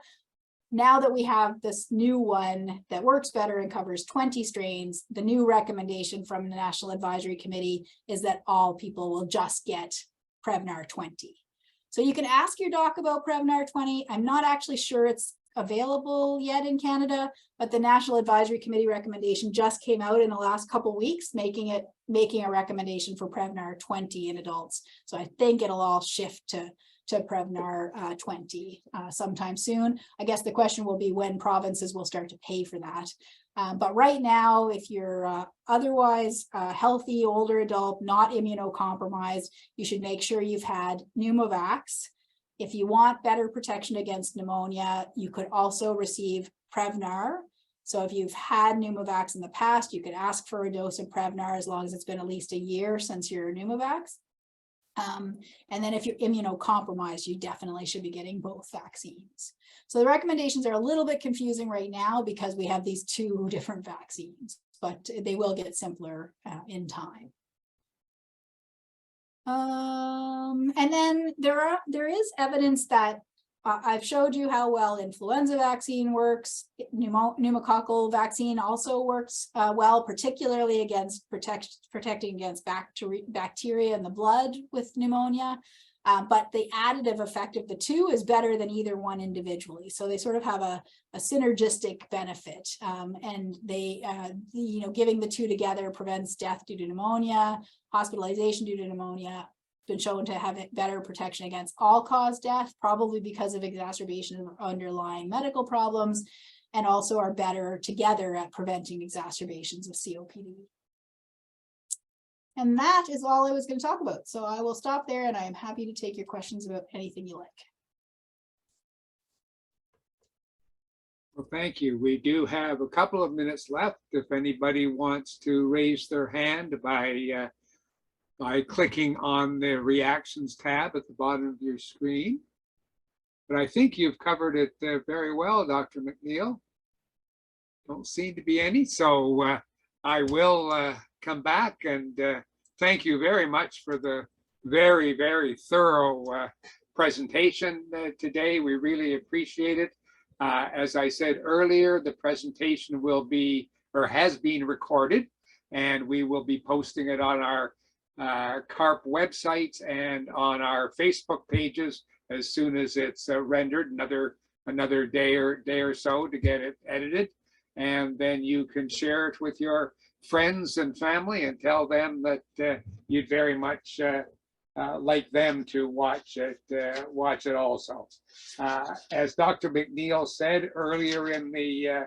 now that we have this new one that works better and covers 20 strains, the new recommendation from the National Advisory Committee is that all people will just get Prevnar 20. So you can ask your doc about Prevnar 20. I'm not actually sure it's available yet in Canada, but the National Advisory Committee recommendation just came out in the last couple weeks, making a recommendation for Prevnar 20 in adults. So I think it'll all shift to Prevnar 20 sometime soon. I guess the question will be when provinces will start to pay for that. But right now, if you're otherwise healthy, older adult, not immunocompromised, you should make sure you've had Pneumovax. If you want better protection against pneumonia, you could also receive Prevnar. So if you've had Pneumovax in the past, you could ask for a dose of Prevnar as long as it's been at least a year since your Pneumovax. And then if you're immunocompromised, you definitely should be getting both vaccines. So the recommendations are a little bit confusing right now because we have these two different vaccines, but they will get simpler in time. And then there is evidence that I've showed you how well influenza vaccine works. Pneumococcal vaccine also works well, particularly against protecting against bacteria in the blood with pneumonia. But the additive effect of the two is better than either one individually. So they sort of have a synergistic benefit, and they, giving the two together prevents death due to pneumonia, hospitalization due to pneumonia. Been shown to have better protection against all-cause death, probably because of exacerbation of underlying medical problems, and also are better together at preventing exacerbations of COPD. And that is all I was going to talk about. So I will stop there, and I am happy to take your questions about anything you like. Well, thank you. We do have a couple of minutes left. If anybody wants to raise their hand by clicking on the reactions tab at the bottom of your screen. But I think you've covered it very well, Dr. McNeill. Don't seem to be any, so I will come back and thank you very much for the very, very thorough presentation today. We really appreciate it. As I said earlier, the presentation will be, or has been recorded, and we will be posting it on our CARP websites and on our Facebook pages as soon as it's rendered, another day or so to get it edited, and then you can share it with your friends and family and tell them that you'd very much like them to watch it also. As Dr. McNeill said earlier in the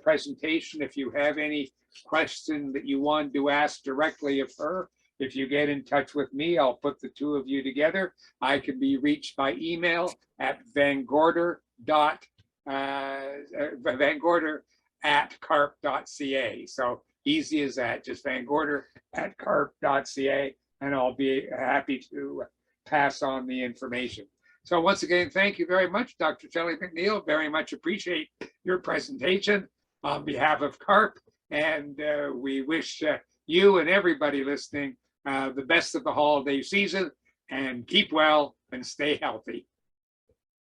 presentation, if you have any question that you want to ask directly of her, if you get in touch with me, I'll put the two of you together. I can be reached by email at vangorder@carp.ca. So easy as that, just vangorder@carp.ca, and I'll be happy to pass on the information. So once again, thank you very much, Dr. Shelly McNeil. Very much appreciate your presentation on behalf of CARP. And we wish you and everybody listening the best of the holiday season, and keep well and stay healthy.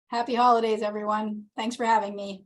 Happy holidays, everyone. Thanks for having me.